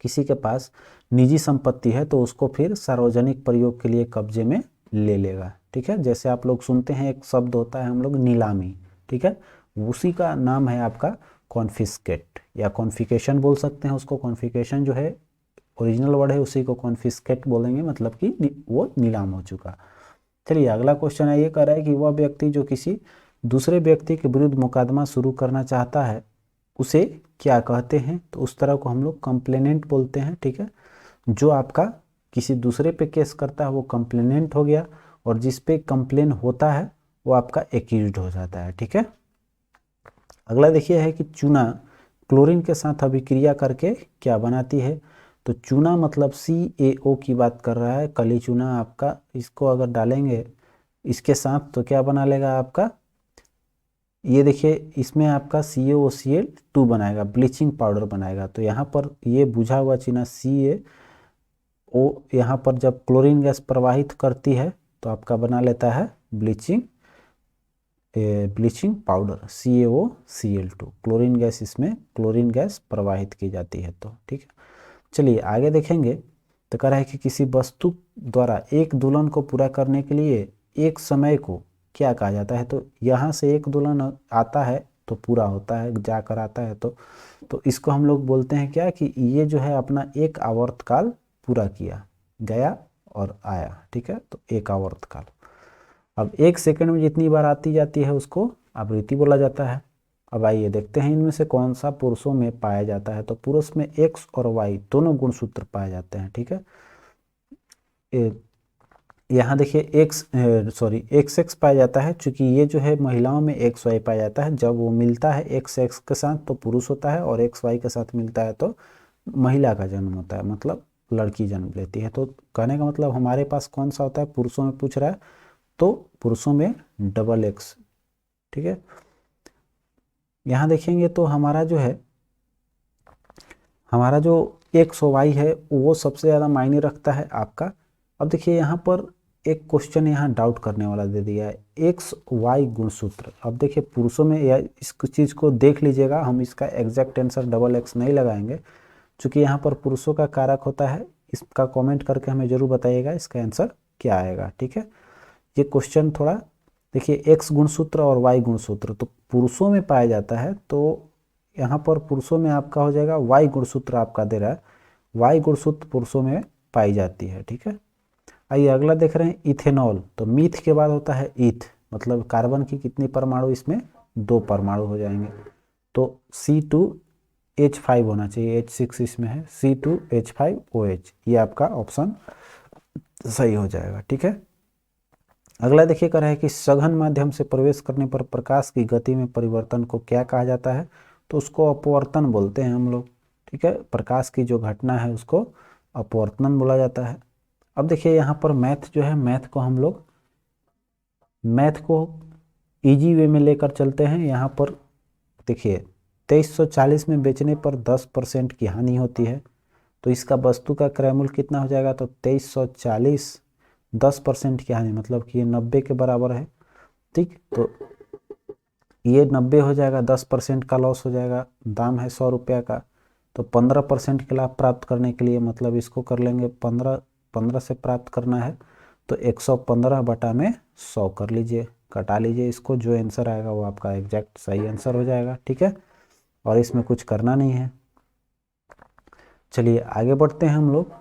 किसी के पास निजी संपत्ति है तो उसको फिर सार्वजनिक प्रयोग के लिए कब्जे में ले लेगा, ठीक है। जैसे आप लोग सुनते हैं एक शब्द होता है हम लोग नीलामी, ठीक है, उसी का नाम है आपका कॉन्फिस्केट, या कॉन्फिकेशन बोल सकते हैं उसको। कॉन्फिकेशन जो है ओरिजिनल वर्ड है, उसी को कॉन्फिस्केट बोलेंगे, मतलब कि वो नीलाम हो चुका। चलिए अगला क्वेश्चन है, ये कह रहा है कि वह व्यक्ति जो किसी दूसरे व्यक्ति के विरुद्ध मुकदमा शुरू करना चाहता है उसे क्या कहते हैं। तो उस तरह को हम लोग कंप्लेनेंट बोलते हैं, ठीक है। जो आपका किसी दूसरे पे केस करता है वो कंप्लेनेंट हो गया, और जिस पे कंप्लेन होता है वो आपका एक्यूज्ड हो जाता है, ठीक है। अगला देखिए है कि चूना क्लोरीन के साथ अभिक्रिया करके क्या बनाती है। तो चूना मतलब CaO की बात कर रहा है, कली चूना आपका, इसको अगर डालेंगे इसके साथ तो क्या बना लेगा आपका, ये देखिए इसमें आपका CaOCl2 बनाएगा, ब्लीचिंग पाउडर बनाएगा। तो यहाँ पर ये बुझा हुआ चूना CaO यहाँ पर जब क्लोरीन गैस प्रवाहित करती है तो आपका बना लेता है bleaching powder CaOCl2, chlorine gas, इसमें क्लोरीन गैस प्रवाहित की जाती है। तो ठीक है, चलिए आगे देखेंगे। तो कह रहा है कि किसी वस्तु द्वारा एक दोलन को पूरा करने के लिए एक समय को क्या कहा जाता है। तो यहाँ से एक दोलन आता है तो पूरा होता है, जाकर आता है तो इसको हम लोग बोलते हैं क्या, कि ये जो है अपना एक आवर्तकाल पूरा किया, गया और आया, ठीक है। तो एक आवर्तकाल। अब एक सेकंड में जितनी बार आती जाती है उसको आवृत्ति बोला जाता है। अब आइए देखते हैं इनमें से कौन सा पुरुषों में पाया जाता है। तो पुरुष में एक्स और वाई दोनों गुणसूत्र पाए जाते हैं, ठीक है। यहाँ देखिए एक्स एक्स पाया जाता है, चूंकि ये जो है महिलाओं में एक्स वाई पाया जाता है। जब वो मिलता है एक्स एक्स के साथ तो पुरुष होता है, और एक्स वाई के साथ मिलता है तो महिला का जन्म होता है, मतलब लड़की जन्म लेती है। तो कहने का मतलब हमारे पास कौन सा होता है, पुरुषों में पूछ रहा है तो पुरुषों में डबल एक्स, ठीक है। यहाँ देखेंगे तो हमारा जो एक्स और वाई है वो सबसे ज़्यादा मायने रखता है आपका। अब देखिए यहाँ पर एक क्वेश्चन यहाँ डाउट करने वाला दे दिया है, एक्स वाई गुणसूत्र। अब देखिए पुरुषों में, या इस चीज़ को देख लीजिएगा, हम इसका एग्जैक्ट आंसर डबल एक्स नहीं लगाएंगे क्योंकि यहाँ पर पुरुषों का कारक होता है। इसका कमेंट करके हमें ज़रूर बताइएगा इसका आंसर क्या आएगा, ठीक है। ये क्वेश्चन थोड़ा देखिए, एक्स गुणसूत्र और वाई गुणसूत्र तो पुरुषों में पाया जाता है, तो यहाँ पर पुरुषों में आपका हो जाएगा वाई गुणसूत्र आपका दे रहा है, वाई गुणसूत्र पुरुषों में पाई जाती है। ठीक है, आइए अगला देख रहे हैं इथेनॉल। तो मीथ के बाद होता है ईथ, मतलब कार्बन की कितनी परमाणु, इसमें 2 परमाणु हो जाएंगे। तो C2H5 होना चाहिए, H6 इसमें है, C2H5OH, ये आपका ऑप्शन सही हो जाएगा। ठीक है, अगला देखिए कर है कि सघन माध्यम से प्रवेश करने पर प्रकाश की गति में परिवर्तन को क्या कहा जाता है? तो उसको अपवर्तन बोलते हैं हम लोग। ठीक है, प्रकाश की जो घटना है उसको अपवर्तन बोला जाता है। अब देखिए यहाँ पर मैथ जो है, मैथ को इजी वे में लेकर चलते हैं। यहाँ पर देखिए 2340 में बेचने पर 10% की हानि होती है, तो इसका वस्तु का क्रय मूल्य कितना हो जाएगा? तो 2340 10% की हानि, मतलब कि ये 90 के बराबर है। ठीक, तो ये 90 हो जाएगा, 10% का लॉस हो जाएगा, दाम है 100 रुपया का। तो 15% के लाभ प्राप्त करने के लिए मतलब इसको कर लेंगे 15 से प्राप्त करना है, तो 115 बटा में 100 कर लीजिए, कटा लीजिए इसको, जो आंसर आएगा वो आपका एग्जैक्ट सही आंसर हो जाएगा। ठीक है, और इसमें कुछ करना नहीं है। चलिए आगे बढ़ते हैं हम लोग।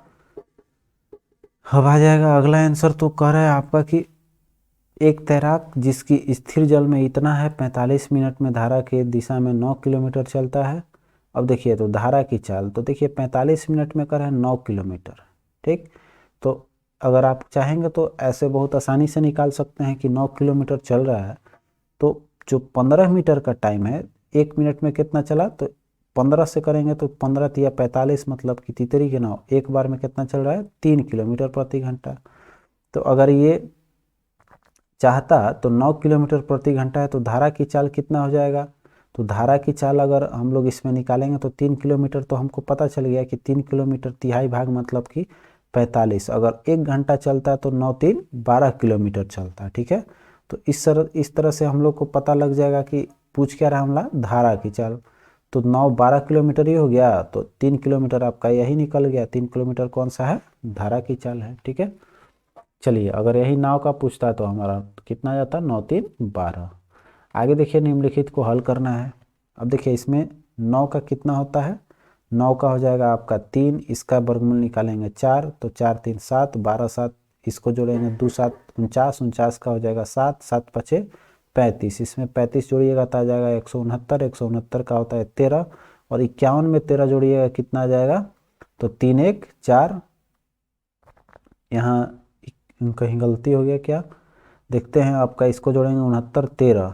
अब आ जाएगा अगला आंसर, तो कह रहा है आपका कि एक तैराक जिसकी स्थिर जल में इतना है 45 मिनट में धारा के दिशा में 9 किलोमीटर चलता है। अब देखिए तो धारा की चाल, तो देखिए 45 मिनट में कर है 9 किलोमीटर। ठीक, तो अगर आप चाहेंगे तो ऐसे बहुत आसानी से निकाल सकते हैं कि 9 किलोमीटर चल रहा है, तो जो 15 मीटर का टाइम है, 1 मिनट में कितना चला, तो 15 से करेंगे तो 15 या 45, मतलब कि तितरी के नाव एक बार में कितना चल रहा है? 3 किलोमीटर प्रति घंटा। तो अगर ये चाहता तो 9 किलोमीटर प्रति घंटा है, तो धारा की चाल कितना हो जाएगा? तो धारा की चाल अगर हम लोग इसमें निकालेंगे तो 3 किलोमीटर, तो हमको पता चल गया कि 3 किलोमीटर तिहाई भाग मतलब कि 45। अगर 1 घंटा चलता है तो 9 3 12 किलोमीटर चलता है। ठीक है, तो इस तरह से हम लोग को पता लग जाएगा कि पूछ क्या रहा हमला, धारा की चाल। तो 9 12 किलोमीटर ही हो गया, तो 3 किलोमीटर आपका यही निकल गया। 3 किलोमीटर कौन सा है? धारा की चाल है। ठीक है, चलिए अगर यही नाव का पूछता तो हमारा कितना जाता? 9 3 12। आगे देखिए निम्नलिखित को हल करना है। अब देखिए इसमें 9 का कितना होता है? 9 का हो जाएगा आपका 3, इसका वर्गमूल निकालेंगे 4, तो 4 3 7, 12 7, इसको जोड़ेंगे 2 7 49, 49 का हो जाएगा 7, 7 5 35, इसमें 35 जोड़िएगा तो आ जाएगा 169, 169 का होता है 13, और 51 में 13 जोड़िएगा कितना आ जाएगा? तो 3 1 4, यहाँ कहीं गलती हो गया क्या, देखते हैं। आपका इसको जोड़ेंगे 69 13,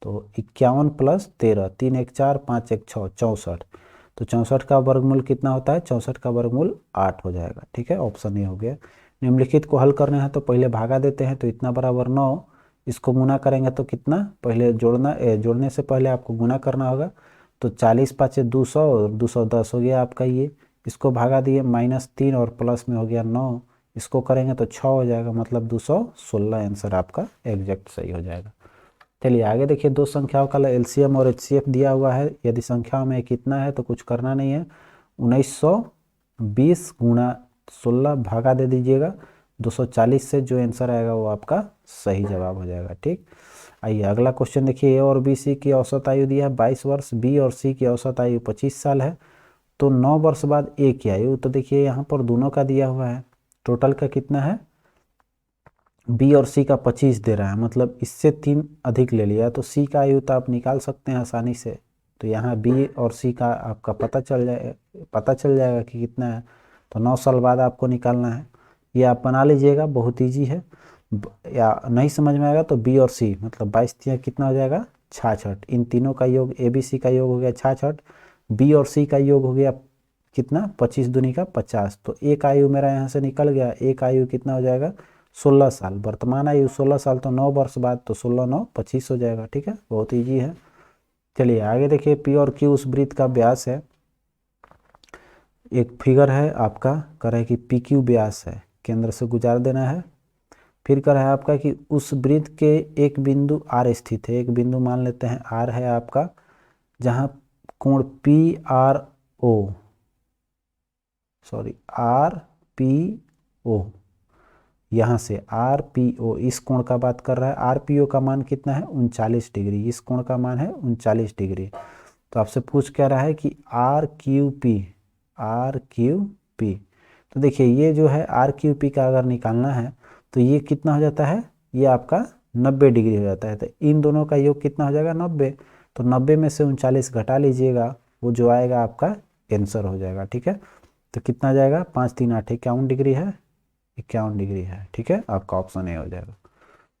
तो 51 प्लस 13, 3 1 4 5 1 6 64, तो 64 का वर्गमूल कितना होता है? 64 का वर्गमूल 8 हो जाएगा। ठीक है, ऑप्शन ए हो गया। निम्नलिखित को हल करना है तो पहले भागा देते हैं, तो इतना बराबर 9, इसको गुना करेंगे तो कितना, पहले जोड़ने से पहले आपको गुना करना होगा, तो 40 5 200 और 210 हो गया आपका ये। इसको भागा दिए -3 और प्लस में हो गया 9, इसको करेंगे तो 6 हो जाएगा, मतलब 216 आंसर आपका एग्जैक्ट सही हो जाएगा। चलिए आगे देखिए, दो संख्याओं का एलसीएम और एचसीएफ दिया हुआ है। यदि संख्याओं में कितना है तो कुछ करना नहीं है, 1920 गुणा 16 भागा दे दीजिएगा 240 से, जो आंसर आएगा वो आपका सही जवाब हो जाएगा। ठीक, आइए अगला क्वेश्चन देखिए। ए और बी सी की औसत आयु दिया है 22 वर्ष, बी और सी की औसत आयु 25 साल है, तो 9 वर्ष बाद ए की आयु, तो देखिए यहाँ पर दोनों का दिया हुआ है, टोटल का कितना है? बी और सी का 25 दे रहा है, मतलब इससे 3 अधिक ले लिया, तो सी का आयु तो आप निकाल सकते हैं आसानी से। तो यहाँ बी और सी का आपका पता चल जाएगा कि कितना है, तो 9 साल बाद आपको निकालना है। ये आप बना लीजिएगा, बहुत ईजी है। या नहीं समझ में आएगा तो बी और सी, मतलब 22 तिया कितना हो जाएगा? 66। इन तीनों का योग, ए बी सी का योग हो गया 66, बी और सी का योग हो गया कितना? 25 दूनी का 50, तो एक आयु मेरा यहाँ से निकल गया। एक आयु कितना हो जाएगा? 16 साल। वर्तमान आयु 16 साल, तो 9 वर्ष बाद तो 16 9 25 हो जाएगा। ठीक है, बहुत ईजी है। चलिए आगे देखिए, पी और क्यू उस वृत्त का व्यास है। एक फिगर है आपका, कह रहा है कि पी क्यू व्यास है, केंद्र से गुजार देना है। फिर कह रहा है आपका कि उस वृत्त के एक बिंदु आर स्थित है, एक बिंदु मान लेते हैं आर है आपका, जहाँ कोण P R O, sorry R P O, यहाँ से आर पी ओ, इस कोण का बात कर रहा है। आर पी ओ का मान कितना है? 39 डिग्री। इस कोण का मान है 39 डिग्री। तो आपसे पूछ क्या रहा है कि R Q P, R Q P. तो देखिए ये जो है आर क्यू पी का अगर निकालना है तो ये कितना हो जाता है, ये आपका 90 डिग्री हो जाता है। तो इन दोनों का योग कितना हो जाएगा, 90। तो 90 में से 39 घटा लीजिएगा, वो जो आएगा आपका आंसर हो जाएगा। ठीक है, तो कितना आ जाएगा, 5 3 8 51 डिग्री है, 51 डिग्री है। ठीक है, आपका ऑप्शन ए हो जाएगा।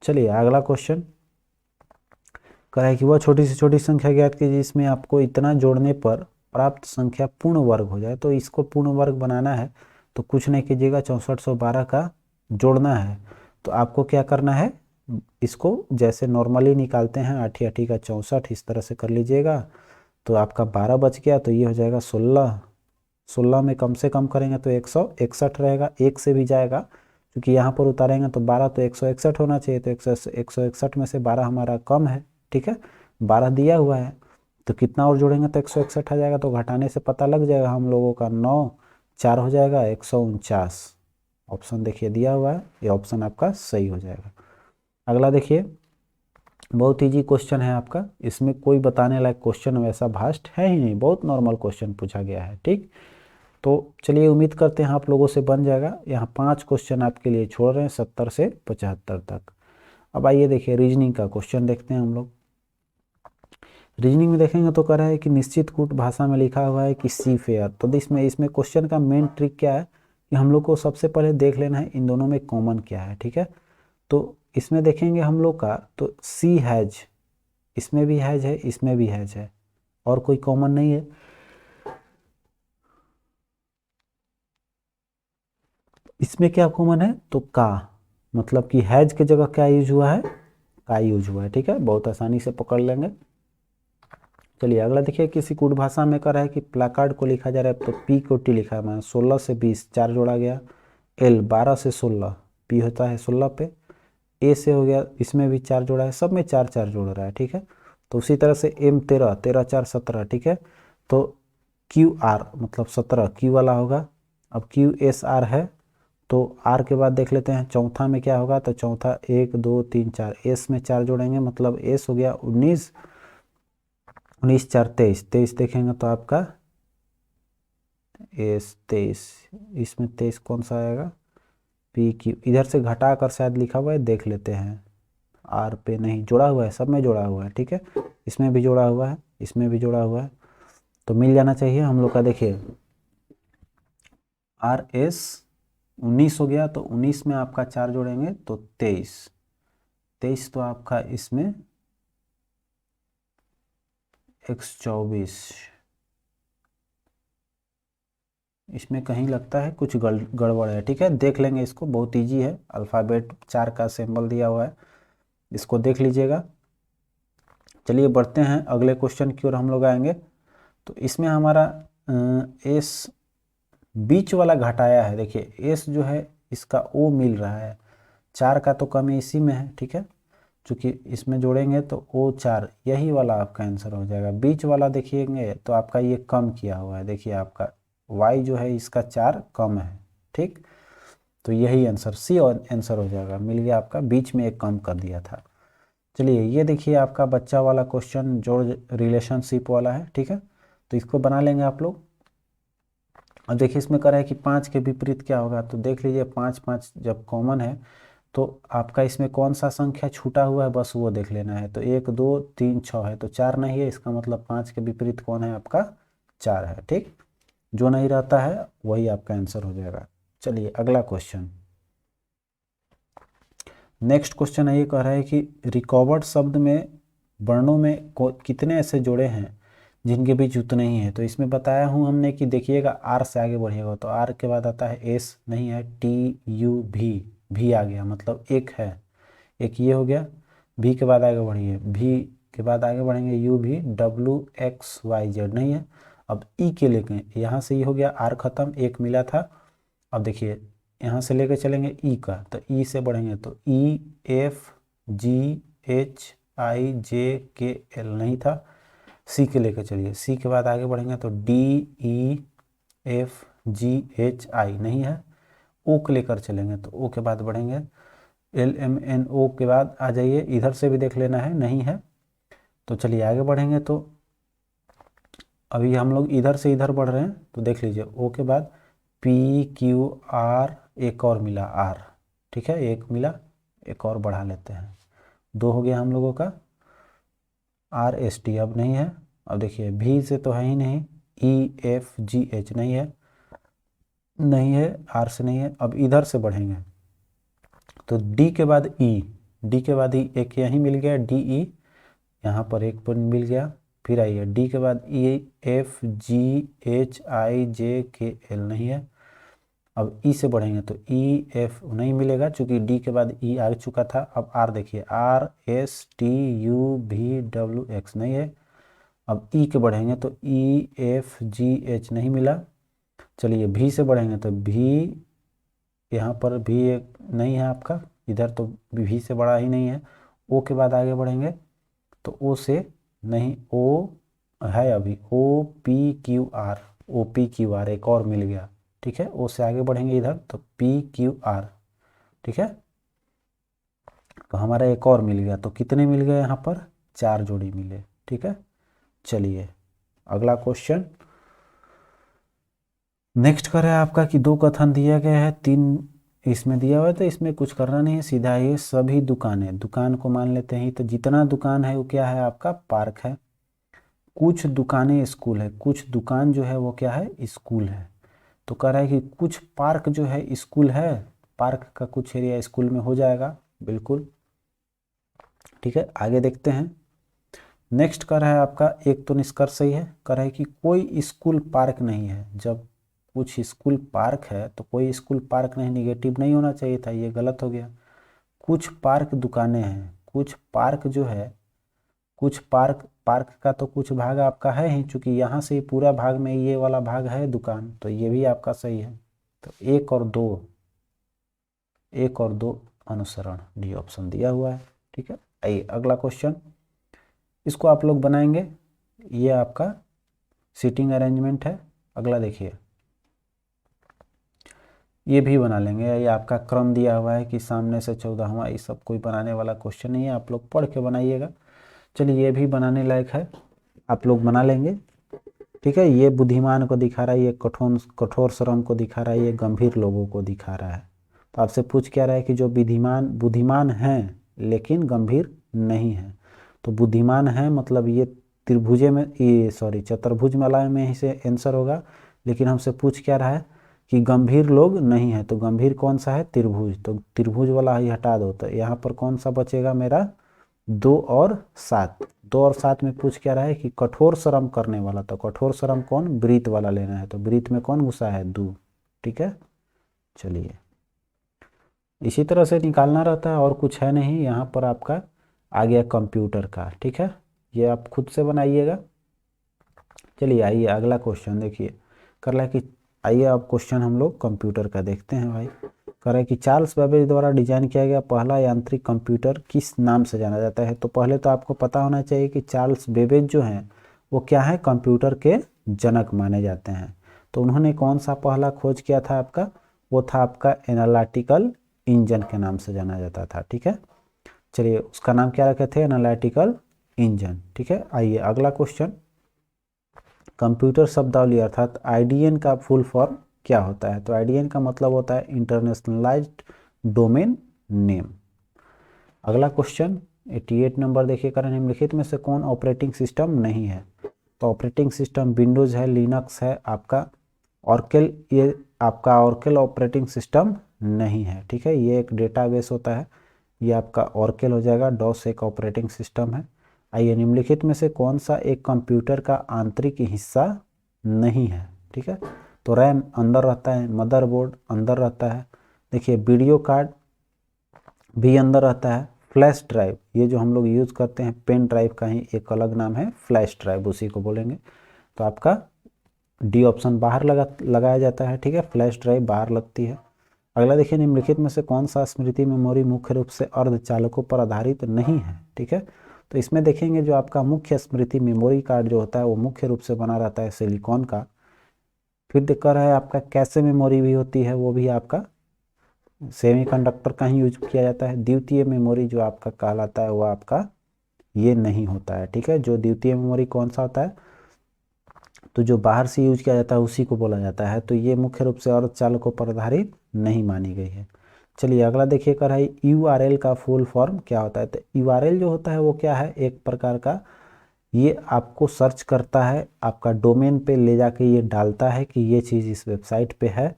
चलिए अगला क्वेश्चन कह रहा है कि वह छोटी से छोटी संख्या ज्ञात कीजिए जिसमें आपको इतना जोड़ने पर प्राप्त संख्या पूर्ण वर्ग हो जाए। तो इसको पूर्ण वर्ग बनाना है तो कुछ नहीं कीजिएगा, 6412 का जोड़ना है। तो आपको क्या करना है, इसको जैसे नॉर्मली निकालते हैं, आठी आठी का 64, इस तरह से कर लीजिएगा। तो आपका 12 बच गया, तो ये हो जाएगा 16। 16 में कम से कम करेंगे तो 161 रहेगा, एक से भी जाएगा क्योंकि यहाँ पर उतारेंगे तो 12, तो 161 होना चाहिए। तो 161 में से 12 हमारा कम है। ठीक है, 12 दिया हुआ है, तो कितना और जोड़ेंगे तो 161 आ जाएगा। तो घटाने से पता लग जाएगा हम लोगों का, 9 4 हो जाएगा 149। ऑप्शन देखिए दिया हुआ है, ये ऑप्शन आपका सही हो जाएगा। अगला देखिए, बहुत इजी क्वेश्चन है आपका, इसमें कोई बताने लायक क्वेश्चन वैसा भास्ट है ही नहीं, बहुत नॉर्मल क्वेश्चन पूछा गया है। ठीक, तो चलिए उम्मीद करते हैं आप लोगों से बन जाएगा। यहाँ 5 क्वेश्चन आपके लिए छोड़ रहे हैं 70 से 75 तक। अब आइए देखिए रीजनिंग का क्वेश्चन देखते हैं हम लोग। रीजनिंग में देखेंगे तो कह रहा है कि निश्चित कूट भाषा में लिखा हुआ है कि सी फेयर। तो इसमें क्वेश्चन का मेन ट्रिक क्या है कि हम लोग को सबसे पहले देख लेना है इन दोनों में कॉमन क्या है। ठीक है, तो इसमें देखेंगे हम लोग का, तो सी हैज, इसमें भी हैज है, इसमें भी हैज है, और कोई कॉमन नहीं है। इसमें क्या कॉमन है, तो का, मतलब कि हैज की जगह क्या यूज हुआ है, का यूज हुआ है। ठीक है, बहुत आसानी से पकड़ लेंगे। चलिए अगला देखिए, किसी कूट भाषा में कर रहा है कि प्लाकार्ड को लिखा जा रहा है, तो पी को टी लिखा है, मैंने 16 से 20 4 जोड़ा गया, एल 12 से 16, पी होता है 16 पे, ए से हो गया, इसमें भी 4 जोड़ा है, सब में 4 4 जोड़ रहा है। ठीक है, तो उसी तरह से एम 13 13 4 17। ठीक है, तो क्यू आर मतलब 17 क्यू वाला होगा। अब क्यू एस आर है, तो आर के बाद देख लेते हैं चौथा में क्या होगा, तो चौथा 1 2 3 4, एस में 4 जोड़ेंगे, मतलब एस हो गया 19, 19 4 23, 23 देखेंगे तो आपका एस 23, इसमें 23 कौन सा आएगा, पी क्यू, इधर से घटा कर शायद लिखा हुआ है, देख लेते हैं। आर पे नहीं जोड़ा हुआ है, सब में जोड़ा हुआ है। ठीक है, इसमें भी जोड़ा हुआ है, इसमें भी जोड़ा हुआ है, तो मिल जाना चाहिए हम लोग का। देखिए आर एस 19 हो गया, तो 19 में आपका 4 जोड़ेंगे तो 23, 23 तो आपका इसमें x24, इसमें कहीं लगता है कुछ गड़बड़ है। ठीक है, देख लेंगे इसको, बहुत इजी है, अल्फ़ाबेट 4 का सिंबल दिया हुआ है, इसको देख लीजिएगा। चलिए बढ़ते हैं अगले क्वेश्चन की ओर हम लोग आएंगे। तो इसमें हमारा एस बीच वाला घटाया है। देखिए एस जो है इसका ओ मिल रहा है, 4 का तो कमी इसी में है। ठीक है, चूँकि इसमें जोड़ेंगे तो ओ 4, यही वाला आपका आंसर हो जाएगा। बीच वाला देखिएंगे तो आपका ये कम किया हुआ है, देखिए आपका वाई जो है इसका 4 कम है। ठीक, तो यही आंसर सी और आंसर हो जाएगा, मिल गया आपका, बीच में एक कम कर दिया था। चलिए ये देखिए आपका बच्चा वाला क्वेश्चन जो रिलेशनशिप वाला है। ठीक है, तो इसको बना लेंगे आप लोग। अब देखिए इसमें कह रहा है कि 5 के विपरीत क्या होगा, तो देख लीजिए 5 5 जब कॉमन है तो आपका इसमें कौन सा संख्या छूटा हुआ है, बस वो देख लेना है। तो 1 2 3 6 है, तो 4 नहीं है, इसका मतलब 5 के विपरीत कौन है आपका, 4 है। ठीक, जो नहीं रहता है वही आपका आंसर हो जाएगा। चलिए अगला क्वेश्चन, नेक्स्ट क्वेश्चन है, ये कह रहा है कि रिकॉर्ड शब्द में वर्णों में कितने ऐसे जोड़े हैं जिनके बीच उतने ही है। तो इसमें बताया हूँ हमने कि देखिएगा आर से आगे बढ़िएगा, तो आर के बाद आता है एस, नहीं है, टी यू भी आ गया, मतलब एक है, एक ये हो गया। भी के बाद आगे बढ़िए, भी के बाद आगे बढ़ेंगे यू भी, डब्ल्यू एक्स वाई जेड नहीं है। अब ई के लेके यहाँ से ये हो गया, आर खत्म, एक मिला था। अब देखिए यहाँ से लेकर चलेंगे ई का, तो ई से बढ़ेंगे तो E F G H I जे के एल नहीं था। सी के लेकर चलिए, सी के बाद आगे बढ़ेंगे तो D E F G H I नहीं है। ओ के लेकर चलेंगे तो ओ के बाद बढ़ेंगे, एल एम एन ओ के बाद आ जाइए, इधर से भी देख लेना है, नहीं है। तो चलिए आगे बढ़ेंगे तो अभी हम लोग इधर से इधर बढ़ रहे हैं, तो देख लीजिए ओ के बाद पी क्यू आर, एक और मिला आर, ठीक है, एक मिला, एक और बढ़ा लेते हैं, 2 हो गया हम लोगों का। आर एस टी अब नहीं है, अब देखिए भी से तो है ही नहीं, ई एफ जी एच नहीं है, नहीं है, आर से नहीं है। अब इधर से बढ़ेंगे तो डी के बाद ई, डी के बाद ही एक यहीं मिल गया डी ई, यहाँ पर एक पॉइंट मिल गया। फिर आइए डी के बाद E F G H I जे के एल नहीं है। अब ई से बढ़ेंगे तो ई एफ नहीं मिलेगा, चूंकि डी के बाद ई आ चुका था। अब आर देखिए, आर एस टी यू भी डब्ल्यू एक्स नहीं है। अब ई के बढ़ेंगे तो ई एफ जी एच नहीं मिला। चलिए भी से बढ़ेंगे तो भी, यहाँ पर भी एक नहीं है आपका, इधर तो भी से बड़ा ही नहीं है। ओ के बाद आगे बढ़ेंगे तो ओ से नहीं, ओ है अभी, O P Q R, O P Q R एक और मिल गया, ठीक है। ओ से आगे बढ़ेंगे इधर तो पी क्यू आर, ठीक है, तो हमारा एक और मिल गया। तो कितने मिल गए यहाँ पर, 4 जोड़ी मिले, ठीक है। चलिए अगला क्वेश्चन नेक्स्ट कर है आपका कि 2 कथन दिया गया है, 3 इसमें दिया हुआ है, तो इसमें कुछ करना नहीं है, सीधा ये सभी दुकानें, दुकान को मान लेते हैं, तो जितना दुकान है वो क्या है आपका पार्क है। कुछ दुकानें स्कूल है, कुछ दुकान जो है वो क्या है स्कूल है। तो कह रहा है कि कुछ पार्क जो है स्कूल है, पार्क का कुछ एरिया स्कूल में हो जाएगा, बिल्कुल, ठीक है। आगे देखते हैं नेक्स्ट कर रहा है आपका, एक तो निष्कर्ष सही है, कर रहा है कि कोई स्कूल पार्क नहीं है। जब कुछ स्कूल पार्क है तो कोई स्कूल पार्क नहीं, निगेटिव नहीं होना चाहिए था, ये गलत हो गया। कुछ पार्क दुकानें हैं, कुछ पार्क जो है, कुछ पार्क, पार्क का तो कुछ भाग आपका है ही, चूंकि यहाँ से पूरा भाग में ये वाला भाग है दुकान, तो ये भी आपका सही है। तो 1 और 2, 1 और 2 अनुसरण, डी ऑप्शन दिया हुआ है, ठीक है। आइए अगला क्वेश्चन, इसको आप लोग बनाएंगे, ये आपका सीटिंग अरेंजमेंट है। अगला देखिए, ये भी बना लेंगे, ये आपका क्रम दिया हुआ है कि सामने से 14वां, ये सब कोई बनाने वाला क्वेश्चन नहीं है, आप लोग पढ़ के बनाइएगा। चलिए ये भी बनाने लायक है, आप लोग बना लेंगे, ठीक है। ये बुद्धिमान को दिखा रहा है, ये कठोर कठोर श्रम को दिखा रहा है, ये गंभीर लोगों को दिखा रहा है। तो आपसे पूछ क्या रहा है कि जो बुद्धिमान बुद्धिमान हैं लेकिन गंभीर नहीं है। तो बुद्धिमान है मतलब ये त्रिभुजे में, ये सॉरी चतुर्भुज माला में ही से आंसर होगा, लेकिन हमसे पूछ क्या रहा है कि गंभीर लोग नहीं है, तो गंभीर कौन सा है, त्रिभुज, तो त्रिभुज वाला ही हटा दो। तो यहाँ पर कौन सा बचेगा मेरा, 2 और 7, 2 और 7 में पूछ क्या रहा है कि कठोर श्रम करने वाला, तो कठोर श्रम कौन, वृत्त वाला लेना है, तो वृत्त में कौन घुसा है, 2, ठीक है। चलिए इसी तरह से निकालना रहता है, और कुछ है नहीं। यहाँ पर आपका आ गया कंप्यूटर का, ठीक है, ये आप खुद से बनाइएगा। चलिए आइए अगला क्वेश्चन देखिए, कर रहा है कि आइए अब क्वेश्चन हम लोग कंप्यूटर का देखते हैं भाई। कह रहा है कि चार्ल्स बेबेज द्वारा डिजाइन किया गया पहला यांत्रिक कंप्यूटर किस नाम से जाना जाता है। तो पहले तो आपको पता होना चाहिए कि चार्ल्स बेबेज जो हैं वो क्या है, कंप्यूटर के जनक माने जाते हैं। तो उन्होंने कौन सा पहला खोज किया था आपका, वो था आपका एनालिटिकल इंजन के नाम से जाना जाता था, ठीक है। चलिए उसका नाम क्या रखे थे, एनालिटिकल इंजन, ठीक है। आइए अगला क्वेश्चन, कंप्यूटर शब्दावली अर्थात आईडीएन का फुल फॉर्म क्या होता है। तो आईडीएन का मतलब होता है इंटरनेशनलाइज्ड डोमेन नेम। अगला क्वेश्चन 88 नंबर देखिए, कर निम्नलिखित में से कौन ऑपरेटिंग सिस्टम नहीं है। तो ऑपरेटिंग सिस्टम विंडोज है, लिनक्स है, आपका ऑर्केल, ये आपका ऑर्केल ऑपरेटिंग सिस्टम नहीं है, ठीक है। ये एक डेटाबेस होता है, ये आपका ऑर्केल हो जाएगा। डॉस एक ऑपरेटिंग सिस्टम है। आइए निम्नलिखित में से कौन सा एक कंप्यूटर का आंतरिक हिस्सा नहीं है, ठीक है। तो रैम अंदर रहता है, मदरबोर्ड अंदर रहता है, देखिए वीडियो कार्ड भी अंदर रहता है, फ्लैश ड्राइव, ये जो हम लोग यूज़ करते हैं पेन ड्राइव का ही एक अलग नाम है फ्लैश ड्राइव, उसी को बोलेंगे। तो आपका डी ऑप्शन बाहर लगाया जाता है, ठीक है, फ्लैश ड्राइव बाहर लगती है। अगला देखिए, निम्नलिखित में से कौन सा स्मृति मेमोरी मुख्य रूप से अर्धचालकों पर आधारित नहीं है, ठीक है। तो इसमें देखेंगे जो आपका मुख्य स्मृति मेमोरी कार्ड जो होता है वो मुख्य रूप से बना रहता है सिलिकॉन का। फिर दिक्कत है आपका कैसे मेमोरी भी होती है, वो भी आपका सेमीकंडक्टर का ही यूज किया जाता है। द्वितीय मेमोरी जो आपका कहलाता है वो आपका ये नहीं होता है, ठीक है। जो द्वितीय मेमोरी कौन सा होता है, तो जो बाहर से यूज किया जाता है उसी को बोला जाता है। तो ये मुख्य रूप से अर्धचालकों पर आधारित नहीं मानी गई है। चलिए अगला देखिए कर है URL का फुल फॉर्म क्या होता है। तो URL जो होता है वो क्या है, एक प्रकार का ये आपको सर्च करता है, आपका डोमेन पे ले जाके ये डालता है कि ये चीज़ इस वेबसाइट पे है।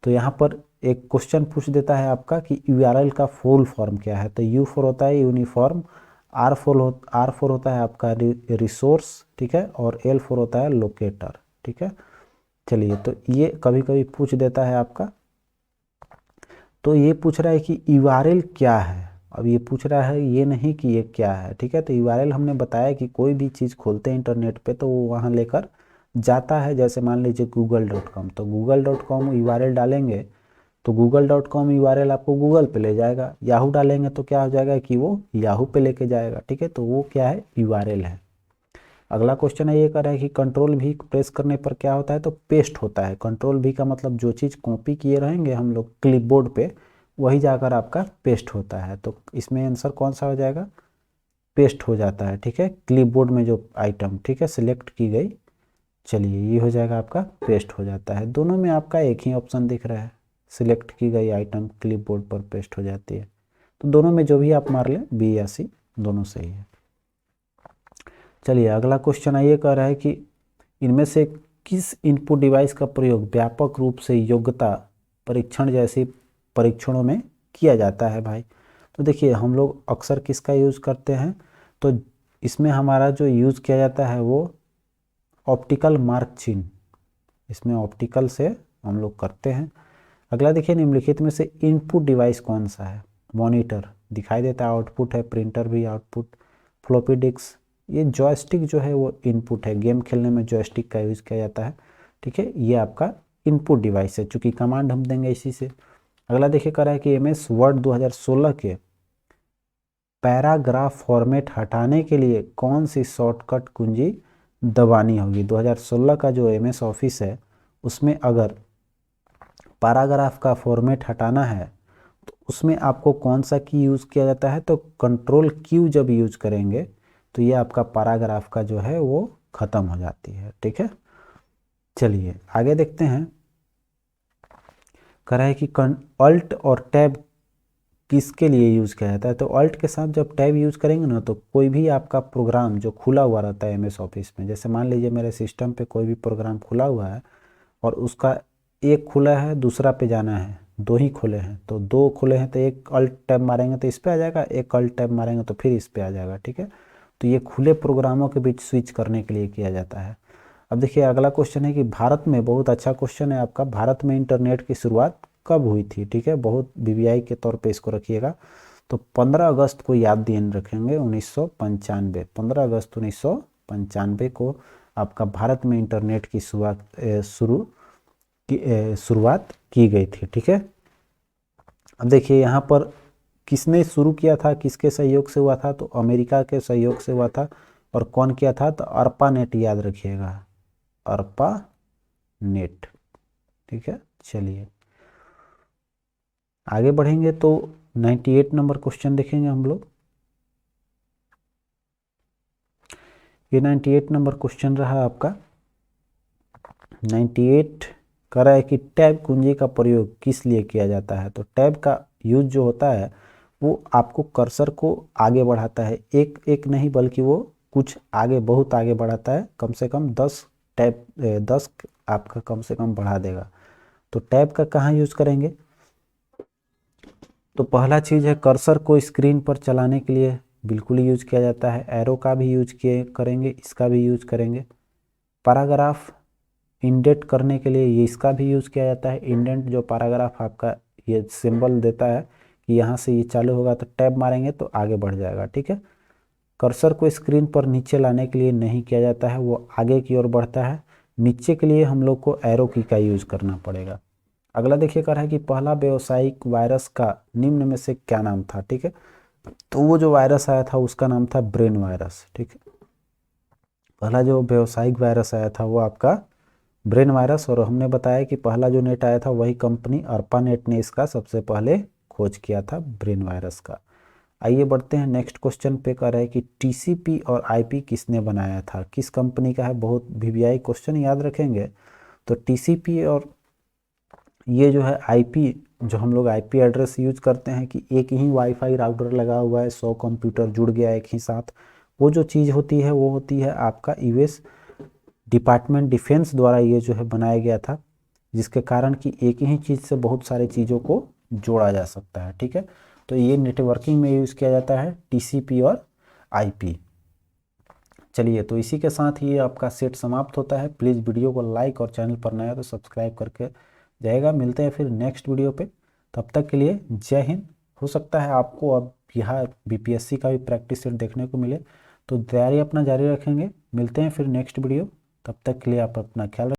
तो यहाँ पर एक क्वेश्चन पूछ देता है आपका कि URL का फुल फॉर्म क्या है। तो U फॉर होता है यूनिफॉर्म, R फॉर होता है आपका रिसोर्स, ठीक है, और L फॉर होता है लोकेटर, ठीक है। चलिए तो ये कभी कभी पूछ देता है आपका। तो ये पूछ रहा है कि URL क्या है। अब ये पूछ रहा है ये नहीं कि ये क्या है, ठीक है। तो URL हमने बताया कि कोई भी चीज़ खोलते हैं इंटरनेट पे तो वो वहाँ लेकर जाता है। जैसे मान लीजिए google.com, तो google.com URL डालेंगे तो google.com URL आपको गूगल पे ले जाएगा। याहू डालेंगे तो क्या हो जाएगा कि वो याहू पे लेके जाएगा, ठीक है। तो वो क्या है, URL है। अगला क्वेश्चन है ये कर रहा है कि कंट्रोल भी प्रेस करने पर क्या होता है, तो पेस्ट होता है। कंट्रोल भी का मतलब जो चीज़ कॉपी किए रहेंगे हम लोग क्लिपबोर्ड पे वही जाकर आपका पेस्ट होता है। तो इसमें आंसर कौन सा हो जाएगा, पेस्ट हो जाता है, ठीक है। क्लिपबोर्ड में जो आइटम, ठीक है, सिलेक्ट की गई, चलिए ये हो जाएगा आपका पेस्ट हो जाता है। दोनों में आपका एक ही ऑप्शन दिख रहा है, सिलेक्ट की गई आइटम क्लिपबोर्ड पर पेस्ट हो जाती है। तो दोनों में जो भी आप मार लें, बी या सी दोनों सही है। चलिए अगला क्वेश्चन ये कह रहा है कि इनमें से किस इनपुट डिवाइस का प्रयोग व्यापक रूप से योग्यता परीक्षण जैसे परीक्षणों में किया जाता है भाई। तो देखिए हम लोग अक्सर किसका यूज़ करते हैं, तो इसमें हमारा जो यूज़ किया जाता है वो ऑप्टिकल मार्क चिन्ह, इसमें ऑप्टिकल से हम लोग करते हैं। अगला देखिए निम्नलिखित में से इनपुट डिवाइस कौन सा है। मॉनिटर दिखाई देता है, आउटपुट है, प्रिंटर भी आउटपुट, फ्लॉपी डिस्क, ये जॉयस्टिक जो है वो इनपुट है। गेम खेलने में जॉयस्टिक का यूज़ किया जाता है, ठीक है। ये आपका इनपुट डिवाइस है, चूँकि कमांड हम देंगे इसी से। अगला देखिए कह रहा है कि MS वर्ड 2016 के पैराग्राफ फॉर्मेट हटाने के लिए कौन सी शॉर्टकट कुंजी दबानी होगी। 2016 का जो MS ऑफिस है उसमें अगर पैराग्राफ का फॉर्मेट हटाना है तो उसमें आपको कौन सा की यूज़ किया जाता है, तो कंट्रोल Q जब यूज़ करेंगे तो ये आपका पैराग्राफ का जो है वो ख़त्म हो जाती है, ठीक है। चलिए आगे देखते हैं। कह रहा है कि अल्ट और टैब किसके लिए यूज़ किया जाता है। तो अल्ट के साथ जब टैब यूज़ करेंगे ना तो कोई भी आपका प्रोग्राम जो खुला हुआ रहता है MS ऑफिस में, जैसे मान लीजिए मेरे सिस्टम पे कोई भी प्रोग्राम खुला हुआ है और उसका एक खुला है दूसरा पे जाना है, दो ही खुले हैं, तो दो खुले हैं तो एक अल्ट टैब मारेंगे तो इस पे आ जाएगा, एक अल्ट टैब मारेंगे तो फिर इस पे आ जाएगा, ठीक है। तो ये खुले प्रोग्रामों के बीच स्विच करने के लिए किया जाता है। अब देखिए अगला क्वेश्चन है कि भारत में, बहुत अच्छा क्वेश्चन है आपका, भारत में इंटरनेट की शुरुआत कब हुई थी, ठीक है। बहुत BBI के तौर पे इसको रखिएगा। तो 15 अगस्त को याद दिए रखेंगे 1995, 15 अगस्त 1995 को आपका भारत में इंटरनेट की शुरुआत की गई थी, ठीक है। अब देखिए यहाँ पर किसने शुरू किया था, किसके सहयोग से हुआ था, तो अमेरिका के सहयोग से हुआ था। और कौन किया था, तो अर्पा नेट, याद रखिएगा अर्पा नेट, ठीक है। चलिए आगे बढ़ेंगे तो 98 नंबर क्वेश्चन देखेंगे हम लोग। ये 98 नंबर क्वेश्चन रहा आपका। 98 कह रहा है कि टैब कुंजी का प्रयोग किस लिए किया जाता है। तो टैब का यूज जो होता है वो आपको कर्सर को आगे बढ़ाता है, एक एक नहीं बल्कि वो कुछ आगे, बहुत आगे बढ़ाता है, कम से कम 10 टैब 10 आपका कम से कम बढ़ा देगा। तो टैब का कहाँ यूज करेंगे, तो पहला चीज़ है कर्सर को स्क्रीन पर चलाने के लिए बिल्कुल यूज किया जाता है। एरो का भी यूज किए करेंगे, इसका भी यूज करेंगे। पैराग्राफ इंडेंट करने के लिए ये इसका भी यूज़ किया जाता है। इंडेंट जो पैराग्राफ आपका ये सिंबल देता है कि यहाँ से ये चालू होगा तो टैब मारेंगे तो आगे बढ़ जाएगा, ठीक है। कर्सर को स्क्रीन पर नीचे लाने के लिए नहीं किया जाता है, वो आगे की ओर बढ़ता है। नीचे के लिए हम लोग को एरो की का यूज़ करना पड़ेगा। अगला देखिए कर है कि पहला व्यावसायिक वायरस का निम्न में से क्या नाम था, ठीक है। तो वो जो वायरस आया था उसका नाम था ब्रेन वायरस, ठीक है। पहला जो व्यावसायिक वायरस आया था वो आपका ब्रेन वायरस, और हमने बताया कि पहला जो नेट आया था वही कंपनी अर्पा नेट ने इसका सबसे पहले खोज किया था ब्रेन वायरस का। आइए बढ़ते हैं नेक्स्ट क्वेश्चन पे। कह रहा है कि टीसीपी और आईपी किसने बनाया था, किस कंपनी का है। बहुत वीवीआई क्वेश्चन याद रखेंगे। तो टीसीपी और ये जो है आईपी, जो हम लोग आईपी एड्रेस यूज करते हैं कि एक ही वाईफाई राउटर लगा हुआ है, 100 कंप्यूटर जुड़ गया एक ही साथ, वो जो चीज़ होती है वो होती है आपका यूएस डिपार्टमेंट डिफेंस द्वारा ये जो है बनाया गया था, जिसके कारण कि एक ही चीज़ से बहुत सारी चीज़ों को जोड़ा जा सकता है। ठीक है, तो ये नेटवर्किंग में यूज़ किया जाता है टीसीपी और आईपी। चलिए, तो इसी के साथ ही आपका सेट समाप्त होता है। प्लीज़ वीडियो को लाइक और चैनल पर नया तो सब्सक्राइब करके जाएगा। मिलते हैं फिर नेक्स्ट वीडियो पे, तब तक के लिए जय हिंद। हो सकता है आपको अब यहाँ बीपीएससी का भी प्रैक्टिस सेट देखने को मिले, तो तैयारी अपना जारी रखेंगे। मिलते हैं फिर नेक्स्ट वीडियो, तब तक के लिए आप अपना ख्याल